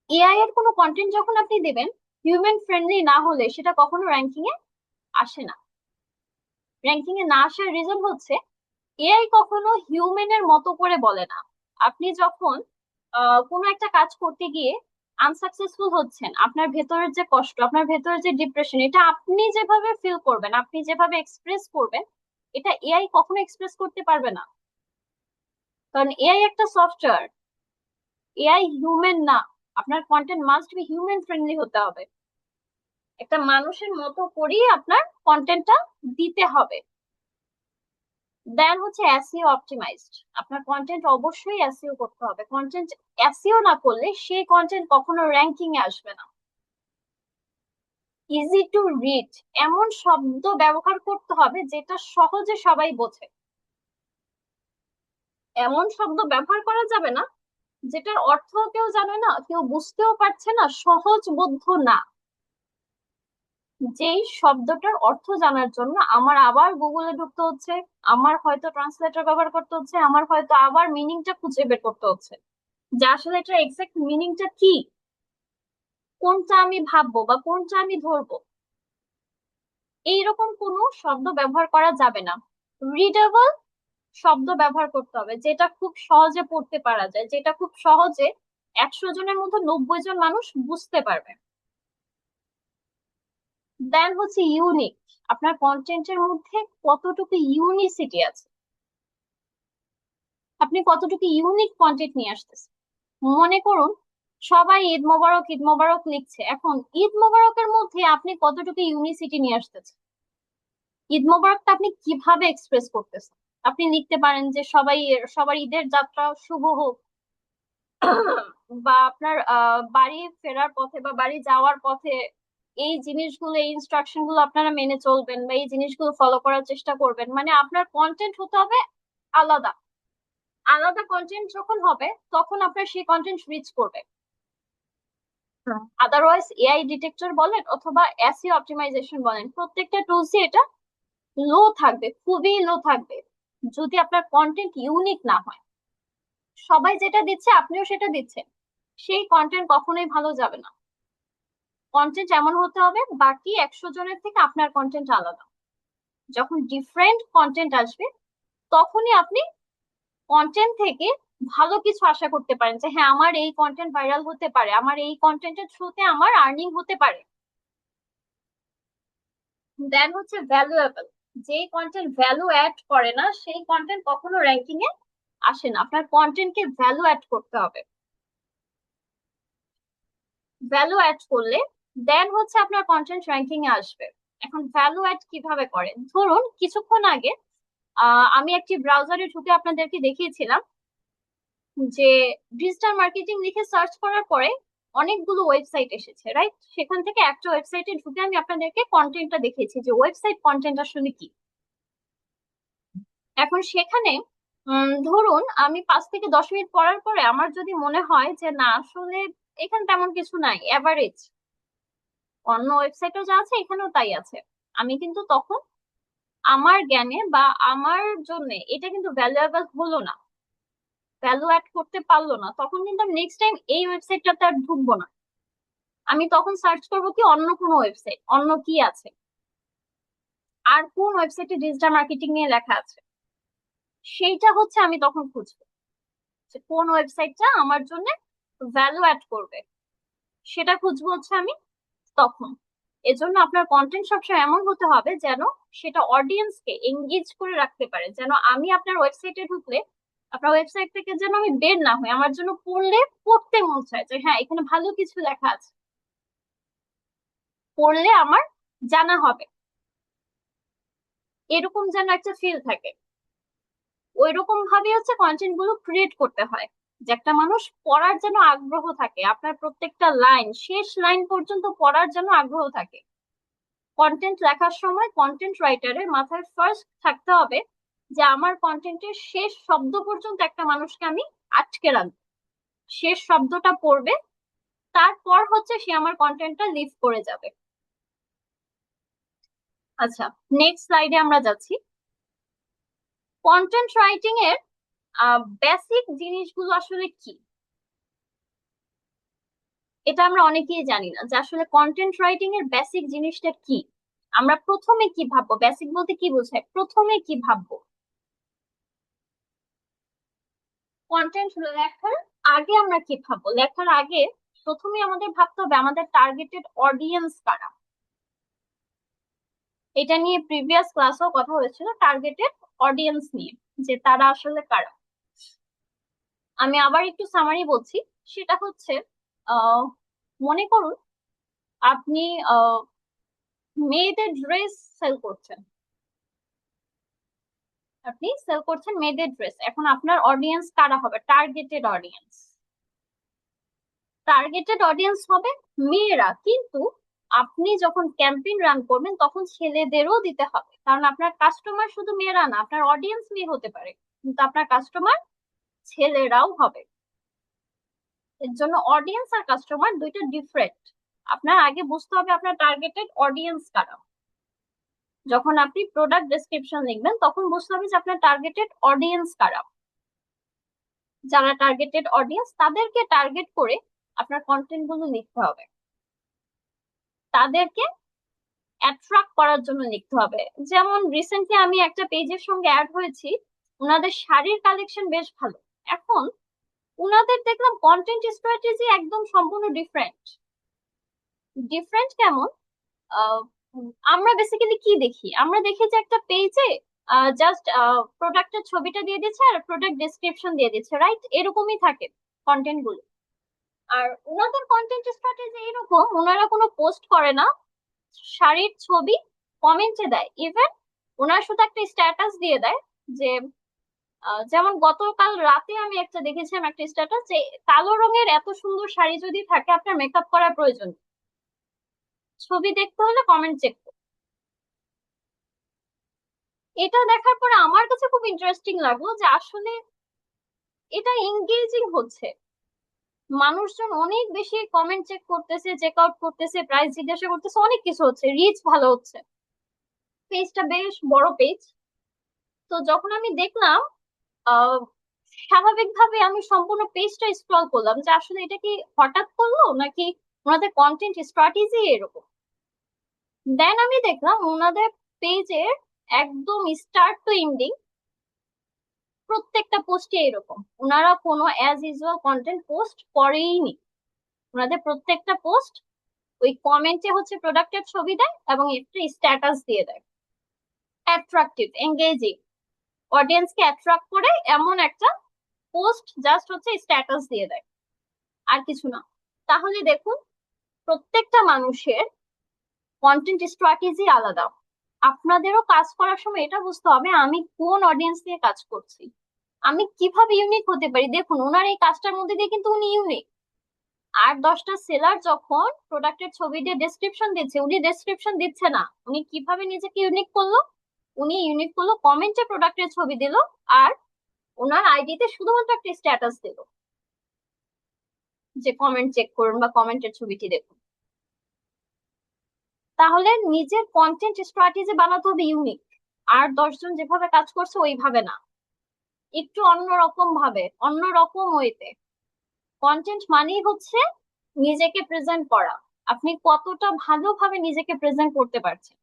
এআই এর কোনো কন্টেন্ট যখন আপনি দেবেন হিউম্যান ফ্রেন্ডলি না হলে সেটা কখনো র্যাঙ্কিং এ আসে না। র্যাঙ্কিং এ না আসার রিজন হচ্ছে এআই কখনো হিউম্যানের মতো করে বলে না। আপনি যখন কোনো একটা কাজ করতে গিয়ে আনসাকসেসফুল হচ্ছেন, আপনার ভেতরের যে কষ্ট, আপনার ভেতরের যে ডিপ্রেশন, এটা আপনি যেভাবে ফিল করবেন, আপনি যেভাবে এক্সপ্রেস করবেন, এটা এআই কখনো এক্সপ্রেস করতে পারবে না। কারণ এআই একটা সফটওয়্যার, এআই হিউম্যান না। আপনার content must be human friendly হতে হবে, একটা মানুষের মতো করেই আপনার কন্টেন্টটা দিতে হবে। দেন হচ্ছে এসইও অপটিমাইজড। আপনার কন্টেন্ট অবশ্যই এসইও করতে হবে, কন্টেন্ট এসইও না করলে সেই কন্টেন্ট কখনো র্যাঙ্কিং এ আসবে না। ইজি টু রিড, এমন শব্দ ব্যবহার করতে হবে যেটা সহজে সবাই বোঝে। এমন শব্দ ব্যবহার করা যাবে না যেটার অর্থ কেউ জানে না, কেউ বুঝতেও পারছে না, সহজবোধ্য না। যেই শব্দটার অর্থ জানার জন্য আমার আবার গুগলে ঢুকতে হচ্ছে, আমার হয়তো ট্রান্সলেটর ব্যবহার করতে হচ্ছে, আমার হয়তো আবার মিনিংটা খুঁজে বের করতে হচ্ছে যে আসলে এটা এক্সাক্ট মিনিংটা কি, কোনটা আমি ভাববো বা কোনটা আমি ধরবো। এইরকম কোনো শব্দ ব্যবহার করা যাবে না। রিডেবল শব্দ ব্যবহার করতে হবে, যেটা খুব সহজে পড়তে পারা যায়, যেটা খুব সহজে 100 জনের মধ্যে 90 জন মানুষ বুঝতে পারবে। দেন হচ্ছে ইউনিক। আপনার কন্টেন্টের মধ্যে কতটুকু ইউনিসিটি আছে, আপনি কতটুকু ইউনিক কন্টেন্ট নিয়ে আসতেছেন। মনে করুন সবাই ঈদ মোবারক ঈদ মোবারক লিখছে, এখন ঈদ মোবারকের মধ্যে আপনি কতটুকু ইউনিসিটি নিয়ে আসতেছেন, ঈদ মোবারকটা আপনি কিভাবে এক্সপ্রেস করতেছেন। আপনি লিখতে পারেন যে সবাই, সবার ঈদের যাত্রা শুভ হোক, বা আপনার বাড়ি ফেরার পথে বা বাড়ি যাওয়ার পথে এই জিনিসগুলো, এই ইনস্ট্রাকশন গুলো আপনারা মেনে চলবেন বা এই জিনিসগুলো ফলো করার চেষ্টা করবেন। মানে আপনার কন্টেন্ট হতে হবে আলাদা। আলাদা কন্টেন্ট যখন হবে তখন আপনার সেই কন্টেন্ট রিচ করবে। আদারওয়াইজ এআই ডিটেক্টর বলেন অথবা এসইও অপটিমাইজেশন বলেন, প্রত্যেকটা টুলসই এটা লো থাকবে, খুবই লো থাকবে যদি আপনার কন্টেন্ট ইউনিক না হয়। সবাই যেটা দিচ্ছে আপনিও সেটা দিচ্ছেন, সেই কন্টেন্ট কখনোই ভালো যাবে না। কন্টেন্ট এমন হতে হবে বাকি 100 জনের থেকে আপনার কন্টেন্ট আলাদা। যখন ডিফারেন্ট কন্টেন্ট আসবে তখনই আপনি কন্টেন্ট থেকে ভালো কিছু আশা করতে পারেন যে হ্যাঁ আমার এই কন্টেন্ট ভাইরাল হতে পারে, আমার এই কন্টেন্টের থ্রুতে আমার আর্নিং হতে পারে। দেন হচ্ছে ভ্যালুয়েবল। যেই কন্টেন্ট ভ্যালু অ্যাড করে না সেই কন্টেন্ট কখনো র্যাঙ্কিং এ আসে না। আপনার কন্টেন্টকে ভ্যালু অ্যাড করতে হবে, ভ্যালু অ্যাড করলে দেন হচ্ছে আপনার কন্টেন্ট র্যাঙ্কিং এ আসবে। এখন ভ্যালু অ্যাড কিভাবে করে, ধরুন কিছুক্ষণ আগে আমি একটি ব্রাউজারে ঢুকে আপনাদেরকে দেখিয়েছিলাম যে ডিজিটাল মার্কেটিং লিখে সার্চ করার পরে অনেকগুলো ওয়েবসাইট এসেছে, রাইট? সেখান থেকে একটা ওয়েবসাইটে ঢুকে আমি আপনাদেরকে কন্টেন্টটা দেখিয়েছি যে ওয়েবসাইট কন্টেন্ট আসলে কি। এখন সেখানে ধরুন আমি 5 থেকে 10 মিনিট পড়ার পরে আমার যদি মনে হয় যে না আসলে এখানে তেমন কিছু নাই, এভারেজ, অন্য ওয়েবসাইটেও যা আছে এখানেও তাই আছে, আমি কিন্তু তখন আমার জ্ঞানে বা আমার জন্য এটা কিন্তু ভ্যালুয়েবল হলো না, ভ্যালু অ্যাড করতে পারলো না, তখন কিন্তু আমি নেক্সট টাইম এই ওয়েবসাইটটাতে আর ঢুকবো না। আমি তখন সার্চ করবো কি অন্য কোনো ওয়েবসাইট, অন্য কি আছে, আর কোন ওয়েবসাইটে ডিজিটাল মার্কেটিং নিয়ে লেখা আছে, সেইটা হচ্ছে আমি তখন খুঁজবো। যে কোন ওয়েবসাইটটা আমার জন্য ভ্যালু অ্যাড করবে, সেটা খুঁজবো হচ্ছে আমি তখন। এজন্য আপনার কন্টেন্ট সবসময় এমন হতে হবে যেন সেটা অডিয়েন্সকে এঙ্গেজ করে রাখতে পারে, যেন আমি আপনার ওয়েবসাইটে ঢুকলে আপনার ওয়েবসাইট থেকে যেন আমি বের না হই, আমার জন্য পড়লে পড়তে মন চায় যে হ্যাঁ এখানে ভালো কিছু লেখা আছে, পড়লে আমার জানা হবে, এরকম যেন একটা ফিল থাকে। ওই রকম ভাবে হচ্ছে কন্টেন্ট গুলো ক্রিয়েট করতে হয়, যে একটা মানুষ পড়ার যেন আগ্রহ থাকে, আপনার প্রত্যেকটা লাইন শেষ লাইন পর্যন্ত পড়ার জন্য আগ্রহ থাকে। কন্টেন্ট লেখার সময় কন্টেন্ট রাইটারের মাথায় ফার্স্ট থাকতে হবে যে আমার কন্টেন্টের শেষ শব্দ পর্যন্ত একটা মানুষকে আমি আটকে রাখবো, শেষ শব্দটা পড়বে, তারপর হচ্ছে সে আমার কন্টেন্টটা লিভ করে যাবে। আচ্ছা, নেক্সট স্লাইডে আমরা যাচ্ছি। কন্টেন্ট রাইটিং এর বেসিক জিনিসগুলো আসলে কি, এটা আমরা অনেকেই জানি না যে আসলে কন্টেন্ট রাইটিং এর বেসিক জিনিসটা কি। আমরা প্রথমে কি ভাববো, বেসিক বলতে কি বোঝায়, প্রথমে কি ভাববো, কন্টেন্ট লেখার আগে আমরা কি ভাববো, লেখার আগে প্রথমে আমাদের ভাবতে হবে আমাদের টার্গেটেড অডিয়েন্স কারা। এটা নিয়ে প্রিভিয়াস ক্লাসেও কথা হয়েছিল, টার্গেটেড অডিয়েন্স নিয়ে, যে তারা আসলে কারা। আমি আবার একটু সামারি বলছি, সেটা হচ্ছে আহ মনে করুন আপনি আহ মেয়েদের ড্রেস সেল করছেন, আপনি সেল করছেন মেয়েদের ড্রেস। এখন আপনার অডিয়েন্স কারা হবে, টার্গেটেড অডিয়েন্স, টার্গেটেড অডিয়েন্স হবে মেয়েরা। কিন্তু আপনি যখন ক্যাম্পেইন রান করবেন তখন ছেলেদেরও দিতে হবে, কারণ আপনার কাস্টমার শুধু মেয়েরা না, আপনার অডিয়েন্স মেয়ে হতে পারে কিন্তু আপনার কাস্টমার ছেলেরাও হবে। এর জন্য অডিয়েন্স আর কাস্টমার দুইটা ডিফারেন্ট। আপনার আগে বুঝতে হবে আপনার টার্গেটেড অডিয়েন্স কারা। যখন আপনি প্রোডাক্ট ডেসক্রিপশন লিখবেন তখন বুঝতে হবে যে আপনার টার্গেটেড অডিয়েন্স কারা। যারা টার্গেটেড অডিয়েন্স তাদেরকে টার্গেট করে আপনার কন্টেন্ট গুলো লিখতে হবে, তাদেরকে অ্যাট্রাক্ট করার জন্য লিখতে হবে। যেমন রিসেন্টলি আমি একটা পেজের সঙ্গে অ্যাড হয়েছি, ওনাদের শাড়ির কালেকশন বেশ ভালো। এখন ওনাদের দেখলাম কন্টেন্ট স্ট্র্যাটেজি একদম সম্পূর্ণ ডিফারেন্ট। ডিফারেন্ট কেমন, আহ, আমরা বেসিক্যালি কি দেখি, আমরা দেখি যে একটা পেজে জাস্ট প্রোডাক্টের ছবিটা দিয়ে দিচ্ছে আর প্রোডাক্ট ডেসক্রিপশন দিয়ে দিচ্ছে, রাইট? এরকমই থাকে কন্টেন্ট গুলো। আর ওনাদের কন্টেন্ট স্ট্র্যাটেজি এরকম, ওনারা কোনো পোস্ট করে না, শাড়ির ছবি কমেন্টে দেয়, ইভেন ওনার শুধু একটা স্ট্যাটাস দিয়ে দেয় যে যেমন গতকাল রাতে আমি একটা দেখেছিলাম একটা স্ট্যাটাস যে কালো রঙের এত সুন্দর শাড়ি যদি থাকে আপনার মেকআপ করার প্রয়োজন নেই। ছবি দেখতে হলে কমেন্ট চেক করুন। এটা দেখার পরে আমার কাছে খুব ইন্টারেস্টিং লাগলো যে আসলে এটা এঙ্গেজিং হচ্ছে, মানুষজন অনেক বেশি কমেন্ট চেক করতেছে, চেক আউট করতেছে, প্রাইস জিজ্ঞাসা করতেছে, অনেক কিছু হচ্ছে, রিচ ভালো হচ্ছে, পেজটা বেশ বড় পেজ। তো যখন আমি দেখলাম আহ স্বাভাবিকভাবে আমি সম্পূর্ণ পেজটা স্ক্রল করলাম যে আসলে এটা কি হঠাৎ করলো নাকি ওনাদের কন্টেন্ট স্ট্র্যাটেজি এরকম। দেন আমি দেখলাম ওনাদের পেজের একদম স্টার্ট টু এন্ডিং প্রত্যেকটা পোস্টে এরকম, ওনারা কোনো অ্যাজ ইউজুয়াল কন্টেন্ট পোস্ট করেইনি। ওনাদের প্রত্যেকটা পোস্ট ওই কমেন্টে হচ্ছে প্রোডাক্টের ছবি দেয় এবং একটা স্ট্যাটাস দিয়ে দেয়, অ্যাট্রাকটিভ এঙ্গেজিং, অডিয়েন্সকে অ্যাট্রাক্ট করে এমন একটা পোস্ট জাস্ট হচ্ছে স্ট্যাটাস দিয়ে দেয়, আর কিছু না। তাহলে দেখুন প্রত্যেকটা মানুষের কন্টেন্ট স্ট্র্যাটেজি আলাদা। আপনাদেরও কাজ করার সময় এটা বুঝতে হবে আমি কোন অডিয়েন্স নিয়ে কাজ করছি, আমি কিভাবে ইউনিক হতে পারি। দেখুন ওনার এই কাজটার মধ্যে দিয়ে কিন্তু উনি ইউনিক। আর 10টা সেলার যখন প্রোডাক্টের ছবি দিয়ে ডেসক্রিপশন দিচ্ছে, উনি ডেসক্রিপশন দিচ্ছে না, উনি কিভাবে নিজেকে ইউনিক করলো, উনি ইউনিক করলো কমেন্টে প্রোডাক্টের ছবি দিল আর ওনার আইডিতে শুধুমাত্র একটা স্ট্যাটাস দিল যে কমেন্ট চেক করুন বা কমেন্টের ছবিটি দেখুন। তাহলে নিজের কন্টেন্ট স্ট্র্যাটেজি বানাতে হবে ইউনিক, আর 10জন যেভাবে কাজ করছে ওইভাবে না, একটু অন্যরকম ভাবে, অন্যরকম ওয়েতে। কন্টেন্ট মানেই হচ্ছে নিজেকে প্রেজেন্ট করা, আপনি কতটা ভালোভাবে নিজেকে প্রেজেন্ট করতে পারছেন,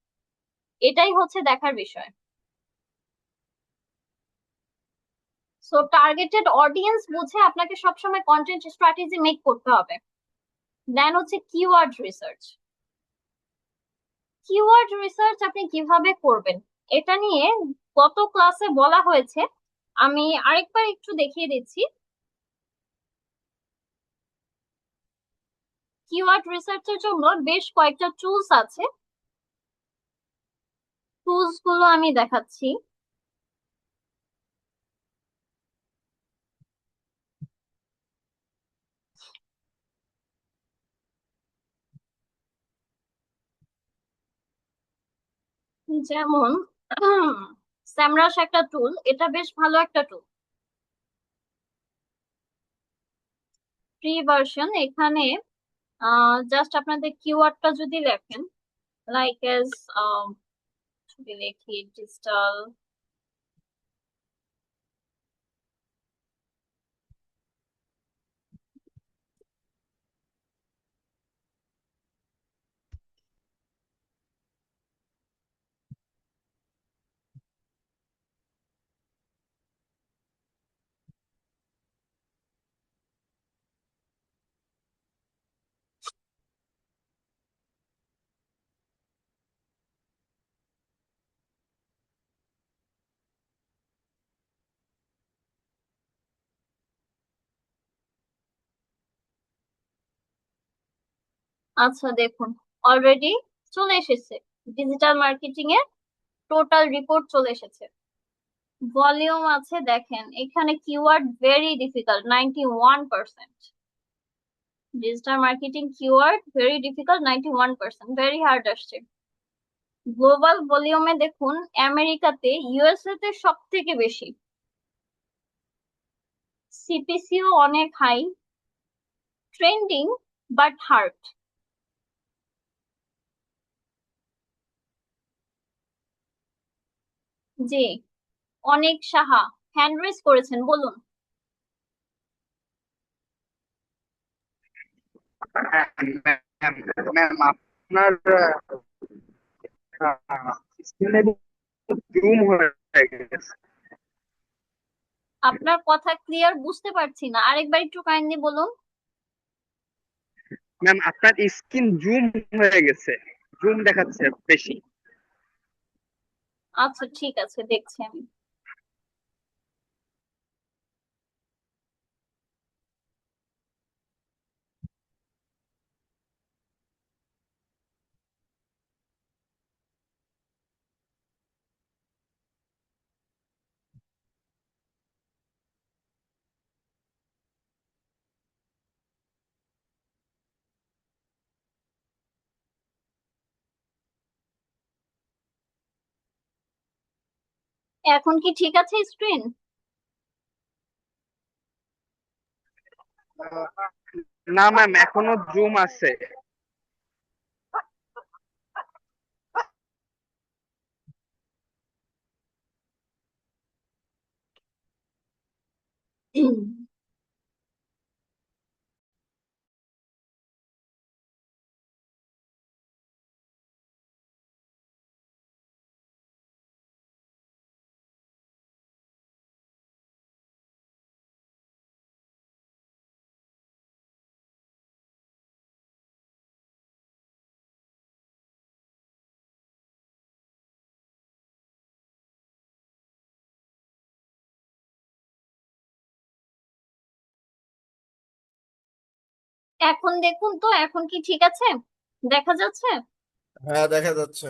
এটাই হচ্ছে দেখার বিষয়। সো টার্গেটেড অডিয়েন্স বুঝে আপনাকে সবসময় কন্টেন্ট স্ট্র্যাটেজি মেক করতে হবে। দেন হচ্ছে কিওয়ার্ড রিসার্চ। কিওয়ার্ড রিসার্চ আপনি কিভাবে করবেন এটা নিয়ে গত ক্লাসে বলা হয়েছে, আমি আরেকবার একটু দেখিয়ে দিচ্ছি। কিওয়ার্ড রিসার্চের জন্য বেশ কয়েকটা টুলস আছে, টুলস গুলো আমি দেখাচ্ছি। যেমন স্যামরাশ একটা টুল, এটা বেশ ভালো একটা টুল, ফ্রি ভার্সন। এখানে জাস্ট আপনাদের কিওয়ার্ডটা যদি লেখেন, লাইক এজ, যদি লিখি ডিজিটাল, আচ্ছা দেখুন, অলরেডি চলে এসেছে ডিজিটাল মার্কেটিং এর টোটাল রিপোর্ট চলে এসেছে। ভলিউম আছে দেখেন, এখানে keyword very difficult 91%, digital marketing keyword very difficult 91%, very hard আসছে। গ্লোবাল ভলিউমে দেখুন, আমেরিকাতে ইউএসএ তে সব থেকে বেশি, সিপিসিও অনেক হাই, ট্রেন্ডিং বাট হার্ড। জি, অনেক সাহা হ্যান্ড রেজ করেছেন, বলুন। হ্যাঁ, ম্যাম, ম্যাম, আপনার স্ক্রিনে জুম হয়ে গেছে। আপনার কথা ক্লিয়ার বুঝতে পারছি না, আরেকবার একটু কাইন্ডলি বলুন। ম্যাম, আপনার স্ক্রিন জুম হয়ে গেছে, জুম দেখাচ্ছে বেশি। আচ্ছা ঠিক আছে, দেখছি আমি। এখন কি ঠিক আছে স্ক্রিন? না ম্যাম, এখনো জুম আছে। এখন দেখুন তো, এখন কি ঠিক আছে, দেখা যাচ্ছে? হ্যাঁ, দেখা যাচ্ছে।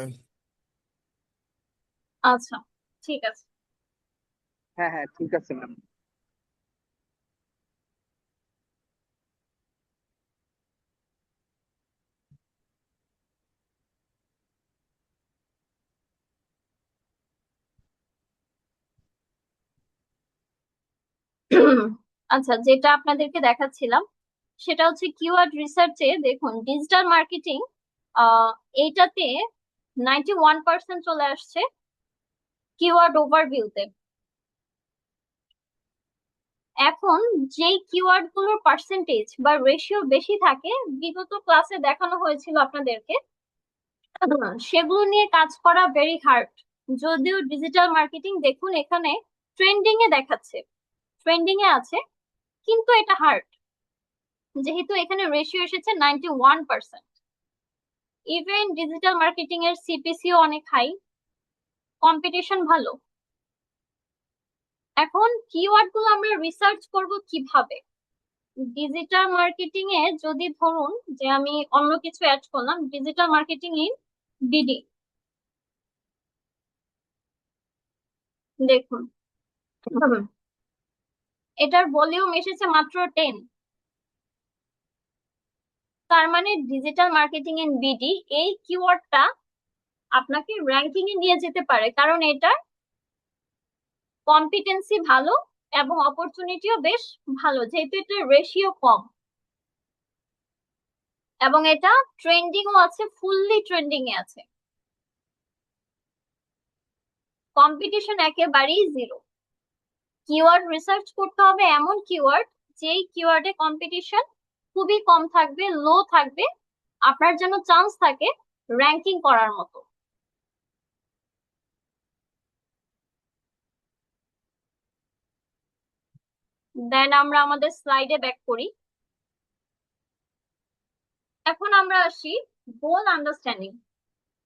আচ্ছা ঠিক আছে। হ্যাঁ হ্যাঁ, ঠিক আছে ম্যাম। আচ্ছা, যেটা আপনাদেরকে দেখাচ্ছিলাম সেটা হচ্ছে কিওয়ার্ড রিসার্চে দেখুন, ডিজিটাল মার্কেটিং আহ এইটাতে 91% চলে আসছে কিওয়ার্ড ওভারভিউতে। এখন যেই কিওয়ার্ড গুলোর পার্সেন্টেজ বা রেশিও বেশি থাকে, বিগত ক্লাসে দেখানো হয়েছিল আপনাদেরকে, সেগুলো নিয়ে কাজ করা ভেরি হার্ড। যদিও ডিজিটাল মার্কেটিং দেখুন এখানে ট্রেন্ডিং এ দেখাচ্ছে, ট্রেন্ডিং এ আছে, কিন্তু এটা হার্ড যেহেতু এখানে রেশিও এসেছে 91%। ইভেন ডিজিটাল মার্কেটিং এর সিপিসিও অনেক হাই, কম্পিটিশন ভালো। এখন কিওয়ার্ড গুলো আমরা রিসার্চ করব কিভাবে? ডিজিটাল মার্কেটিং এ যদি ধরুন যে আমি অন্য কিছু অ্যাড করলাম, ডিজিটাল মার্কেটিং ইন বিডি, দেখুন এটার ভলিউম এসেছে মাত্র 10। তার মানে ডিজিটাল মার্কেটিং ইন বিডি এই কিওয়ার্ডটা আপনাকে র্যাঙ্কিং এ নিয়ে যেতে পারে, কারণ এটা কম্পিটেন্সি ভালো এবং অপরচুনিটিও বেশ ভালো, যেহেতু এটা রেশিও কম এবং এটা ট্রেন্ডিংও আছে, ফুললি ট্রেন্ডিং এ আছে, কম্পিটিশন একেবারেই জিরো। কিওয়ার্ড রিসার্চ করতে হবে এমন কিওয়ার্ড যেই কিওয়ার্ডে কম্পিটিশন খুবই কম থাকবে, লো থাকবে, আপনার যেন চান্স থাকে র্যাঙ্কিং করার মতো। দেন আমরা আমাদের স্লাইডে ব্যাক করি। এখন আমরা আসি গোল আন্ডারস্ট্যান্ডিং।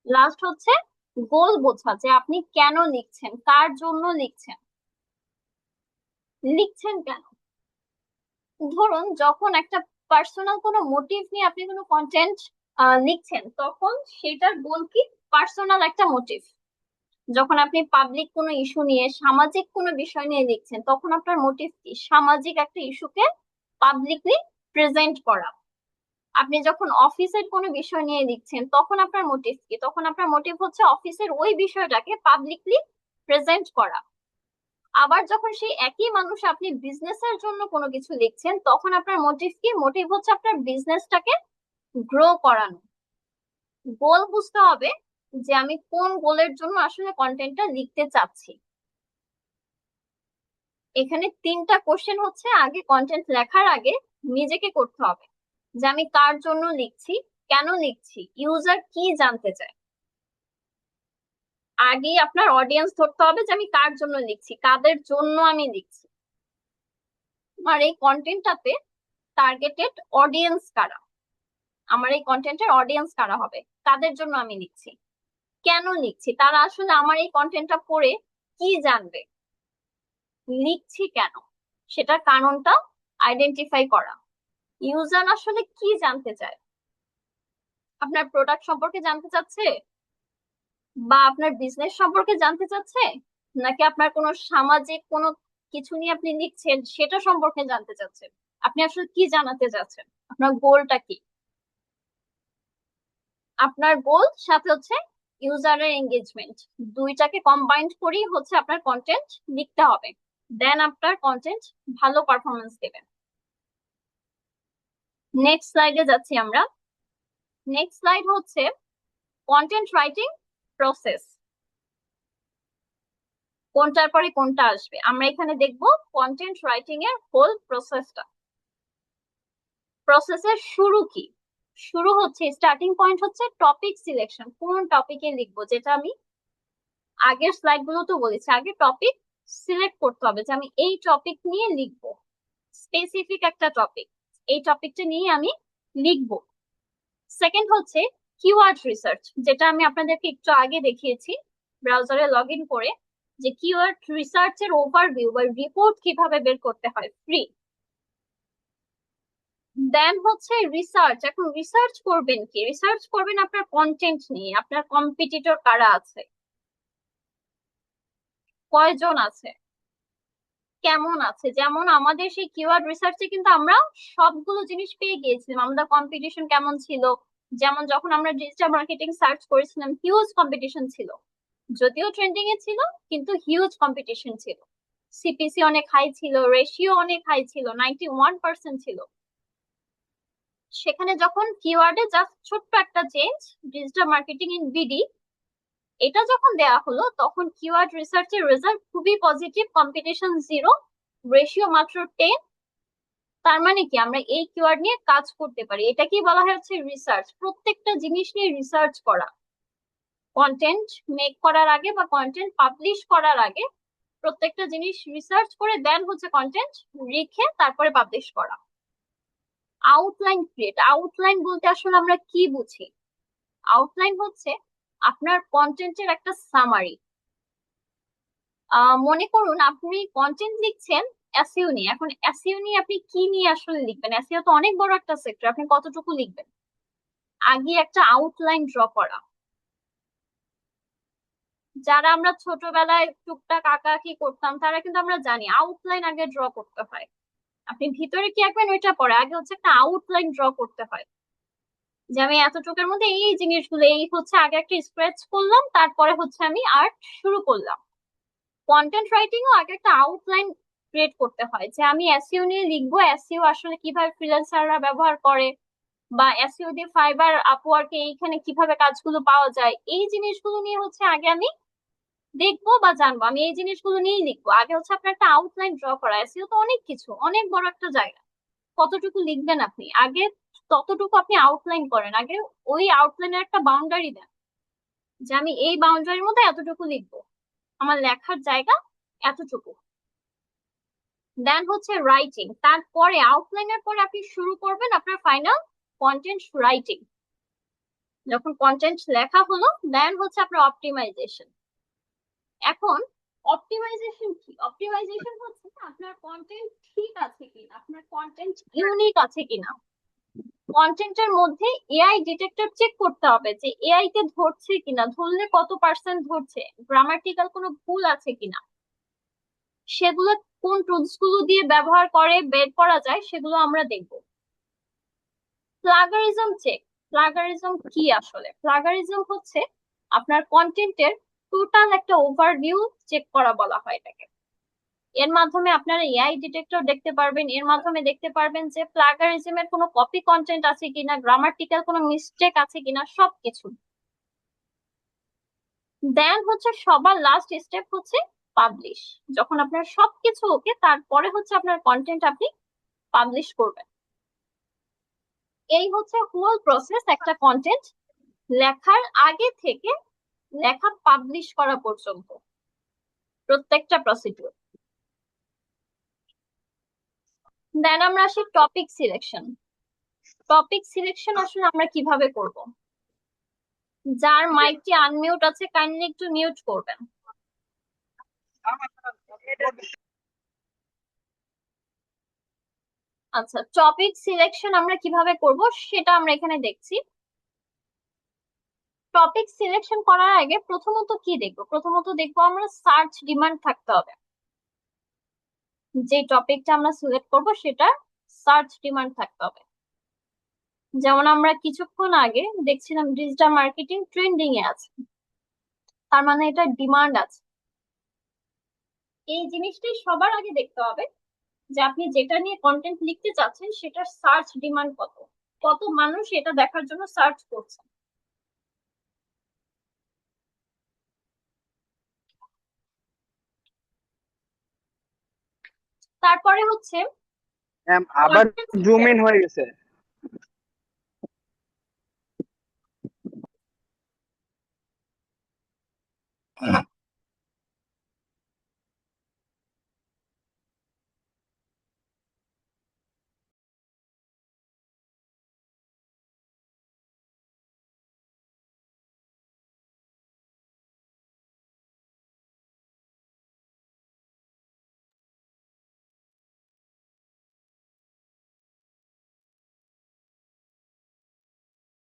লাস্ট হচ্ছে গোল বোঝা, যে আপনি কেন লিখছেন, কার জন্য লিখছেন, লিখছেন কেন। ধরুন যখন একটা পার্সোনাল কোনো মোটিভ নিয়ে আপনি কোনো কন্টেন্ট লিখছেন, তখন সেটার গোল কি? পার্সোনাল একটা মোটিভ। যখন আপনি পাবলিক কোনো ইস্যু নিয়ে, সামাজিক কোনো বিষয় নিয়ে লিখছেন, তখন আপনার মোটিভ কি? সামাজিক একটা ইস্যুকে পাবলিকলি প্রেজেন্ট করা। আপনি যখন অফিসের কোনো বিষয় নিয়ে লিখছেন, তখন আপনার মোটিভ কি? তখন আপনার মোটিভ হচ্ছে অফিসের ওই বিষয়টাকে পাবলিকলি প্রেজেন্ট করা। আবার যখন সেই একই মানুষ আপনি বিজনেসের জন্য কোনো কিছু লিখছেন, তখন আপনার মোটিভ কি? মোটিভ হচ্ছে আপনার বিজনেসটাকে গ্রো করানো। গোল বুঝতে হবে যে আমি কোন গোলের জন্য আসলে কন্টেন্টটা লিখতে চাচ্ছি। এখানে 3টা কোশ্চেন হচ্ছে আগে কন্টেন্ট লেখার আগে নিজেকে করতে হবে, যে আমি কার জন্য লিখছি, কেন লিখছি, ইউজার কি জানতে চায়। আগেই আপনার অডিয়েন্স ধরতে হবে যে আমি কার জন্য লিখছি, কাদের জন্য আমি লিখছি, আমার এই কন্টেন্টটাতে টার্গেটেড অডিয়েন্স কারা, আমার এই কন্টেন্টের অডিয়েন্স কারা হবে, তাদের জন্য আমি লিখছি। কেন লিখছি, তারা আসলে আমার এই কন্টেন্টটা পড়ে কি জানবে, লিখছি কেন, সেটার কারণটা আইডেন্টিফাই করা। ইউজার আসলে কি জানতে চায়? আপনার প্রোডাক্ট সম্পর্কে জানতে চাচ্ছে, বা আপনার বিজনেস সম্পর্কে জানতে চাচ্ছে, নাকি আপনার কোনো সামাজিক কোনো কিছু নিয়ে আপনি লিখছেন সেটা সম্পর্কে জানতে চাচ্ছেন? আপনি আসলে কি জানাতে চাচ্ছেন, আপনার গোলটা কি? আপনার গোল সাথে হচ্ছে ইউজারের এঙ্গেজমেন্ট, দুইটাকে কম্বাইন্ড করেই হচ্ছে আপনার কন্টেন্ট লিখতে হবে। দেন আপনার কন্টেন্ট ভালো পারফরমেন্স দেবে। নেক্সট স্লাইডে যাচ্ছি আমরা। নেক্সট স্লাইড হচ্ছে কন্টেন্ট রাইটিং প্রসেস। কোনটার পরে কোনটা আসবে আমরা এখানে দেখবো কন্টেন্ট রাইটিং এর হোল প্রসেসটা। প্রসেসের শুরু কি? শুরু হচ্ছে, স্টার্টিং পয়েন্ট হচ্ছে টপিক সিলেকশন, কোন টপিকে লিখবো, যেটা আমি আগের স্লাইড গুলো তো বলেছি, আগে টপিক সিলেক্ট করতে হবে যে আমি এই টপিক নিয়ে লিখবো, স্পেসিফিক একটা টপিক, এই টপিকটা নিয়ে আমি লিখবো। সেকেন্ড হচ্ছে কিওয়ার্ড রিসার্চ, যেটা আমি আপনাদেরকে একটু আগে দেখিয়েছি ব্রাউজারে লগ ইন করে, যে কিওয়ার্ড রিসার্চের ওভারভিউ বা রিপোর্ট কিভাবে বের করতে হয় ফ্রি। দেন হচ্ছে রিসার্চ। এখন রিসার্চ করবেন কি? রিসার্চ করবেন আপনার কন্টেন্ট নিয়ে, আপনার কম্পিটিটর কারা আছে, কয়জন আছে, কেমন আছে। যেমন আমাদের সেই কিওয়ার্ড রিসার্চে কিন্তু আমরা সবগুলো জিনিস পেয়ে গিয়েছিলাম, আমাদের কম্পিটিশন কেমন ছিল। যেমন যখন আমরা ডিজিটাল মার্কেটিং সার্চ করেছিলাম, হিউজ কম্পিটিশন ছিল, যদিও ট্রেন্ডিং এ ছিল কিন্তু হিউজ কম্পিটিশন ছিল, সিপিসি অনেক হাই ছিল, রেশিও অনেক হাই ছিল, 91% ছিল। সেখানে যখন কিওয়ার্ডে জাস্ট ছোট্ট একটা change, digital marketing in BD, এটা যখন দেয়া হলো, তখন কিওয়ার্ড রিসার্চের রেজাল্ট খুবই পজিটিভ, কম্পিটিশন জিরো, রেশিও মাত্র 10। তার মানে কি আমরা এই কিওয়ার্ড নিয়ে কাজ করতে পারি। এটা কি বলা হচ্ছে রিসার্চ, প্রত্যেকটা জিনিস নিয়ে রিসার্চ করা। কন্টেন্ট মেক করার আগে বা কন্টেন্ট পাবলিশ করার আগে প্রত্যেকটা জিনিস রিসার্চ করে দেন হচ্ছে কন্টেন্ট লিখে তারপরে পাবলিশ করা। আউটলাইন ক্রিয়েট, আউটলাইন বলতে আসলে আমরা কি বুঝি? আউটলাইন হচ্ছে আপনার কন্টেন্টের একটা সামারি। মনে করুন আপনি কন্টেন্ট লিখছেন এসইও নিয়ে, এখন এসইও নিয়ে আপনি কি নিয়ে আসলে লিখবেন? এসইও তো অনেক বড় একটা সেক্টর, আপনি কতটুকু লিখবেন? আগে একটা আউটলাইন ড্র করা। যারা আমরা ছোটবেলায় টুকটাক আঁকাআঁকি করতাম তারা কিন্তু আমরা জানি আউটলাইন আগে ড্র করতে হয়। আপনি ভিতরে কি আঁকবেন ওইটা পরে, আগে হচ্ছে একটা আউটলাইন ড্র করতে হয়, যে আমি এতটুকুর মধ্যে এই জিনিসগুলো, এই হচ্ছে আগে একটা স্কেচ করলাম, তারপরে হচ্ছে আমি আর্ট শুরু করলাম। কন্টেন্ট রাইটিং ও আগে একটা আউটলাইন ক্রিয়েট করতে হয়, যে আমি এসইও নিয়ে লিখবো, এসইও আসলে কিভাবে ফ্রিল্যান্সাররা ব্যবহার করে, বা এসইও দিয়ে ফাইবার আপওয়ার্কে এইখানে কিভাবে কাজগুলো পাওয়া যায়, এই জিনিসগুলো নিয়ে হচ্ছে আগে আমি দেখবো বা জানবো, আমি এই জিনিসগুলো নিয়েই লিখবো। আগে হচ্ছে আপনার একটা আউটলাইন ড্র করা। এসইও তো অনেক কিছু, অনেক বড় একটা জায়গা, কতটুকু লিখবেন আপনি আগে ততটুকু আপনি আউটলাইন করেন, আগে ওই আউটলাইনের একটা বাউন্ডারি দেন, যে আমি এই বাউন্ডারির মধ্যে এতটুকু লিখবো, আমার লেখার জায়গা এতটুকু। দেন হচ্ছে রাইটিং, তারপরে আউটলাইনের পরে আপনি শুরু করবেন আপনার ফাইনাল কন্টেন্ট রাইটিং। যখন কন্টেন্ট লেখা হলো দেন হচ্ছে আপনার অপটিমাইজেশন। এখন অপটিমাইজেশন কি? অপটিমাইজেশন হচ্ছে আপনার কন্টেন্ট ঠিক আছে কিনা, আপনার কন্টেন্ট ইউনিক আছে কিনা। কন্টেন্টের মধ্যে এআই ডিটেক্টর চেক করতে হবে যে এআই কে ধরছে কিনা, ধরলে কত পার্সেন্ট ধরছে, গ্রামাটিক্যাল কোনো ভুল আছে কিনা, সেগুলো কোন টুলস গুলো দিয়ে ব্যবহার করে বের করা যায় সেগুলো আমরা দেখব। প্লাগারিজম চেক, প্লাগারিজম কি আসলে? প্লাগারিজম হচ্ছে আপনার কন্টেন্টের টোটাল একটা ওভারভিউ চেক করা বলা হয় এটাকে। এর মাধ্যমে আপনারা এআই ডিটেক্টর দেখতে পারবেন, এর মাধ্যমে দেখতে পারবেন যে প্লাগারিজমের কোনো কপি কন্টেন্ট আছে কিনা, গ্রামাটিক্যাল কোনো মিস্টেক আছে কিনা, সবকিছু। দেন হচ্ছে সবার লাস্ট স্টেপ হচ্ছে পাবলিশ। যখন আপনার সবকিছু ওকে, তারপরে হচ্ছে আপনার কন্টেন্ট আপনি পাবলিশ করবেন। এই হচ্ছে হোল প্রসেস একটা কন্টেন্ট লেখার আগে থেকে লেখা পাবলিশ করা পর্যন্ত, প্রত্যেকটা প্রসিডিউর। দেন আমরা আসি টপিক সিলেকশন। টপিক সিলেকশন আসলে আমরা কিভাবে করব? যার মাইকটি আনমিউট আছে কাইন্ডলি একটু মিউট করবেন। আচ্ছা, টপিক সিলেকশন আমরা কিভাবে করব সেটা আমরা এখানে দেখছি। টপিক সিলেকশন করার আগে প্রথমত কি দেখবো? প্রথমত দেখবো আমরা সার্চ ডিমান্ড থাকতে হবে, যে টপিকটা আমরা সিলেক্ট করব সেটা সার্চ ডিমান্ড থাকতে হবে। যেমন আমরা কিছুক্ষণ আগে দেখছিলাম ডিজিটাল মার্কেটিং ট্রেন্ডিং এ আছে, তার মানে এটা ডিমান্ড আছে। এই জিনিসটাই সবার আগে দেখতে হবে, যে আপনি যেটা নিয়ে কন্টেন্ট লিখতে চাচ্ছেন সেটার সার্চ ডিমান্ড কত, কত মানুষ এটা দেখার জন্য সার্চ করছে। তারপরে হচ্ছে ম্যাম আবার জুম ইন হয়ে গেছে।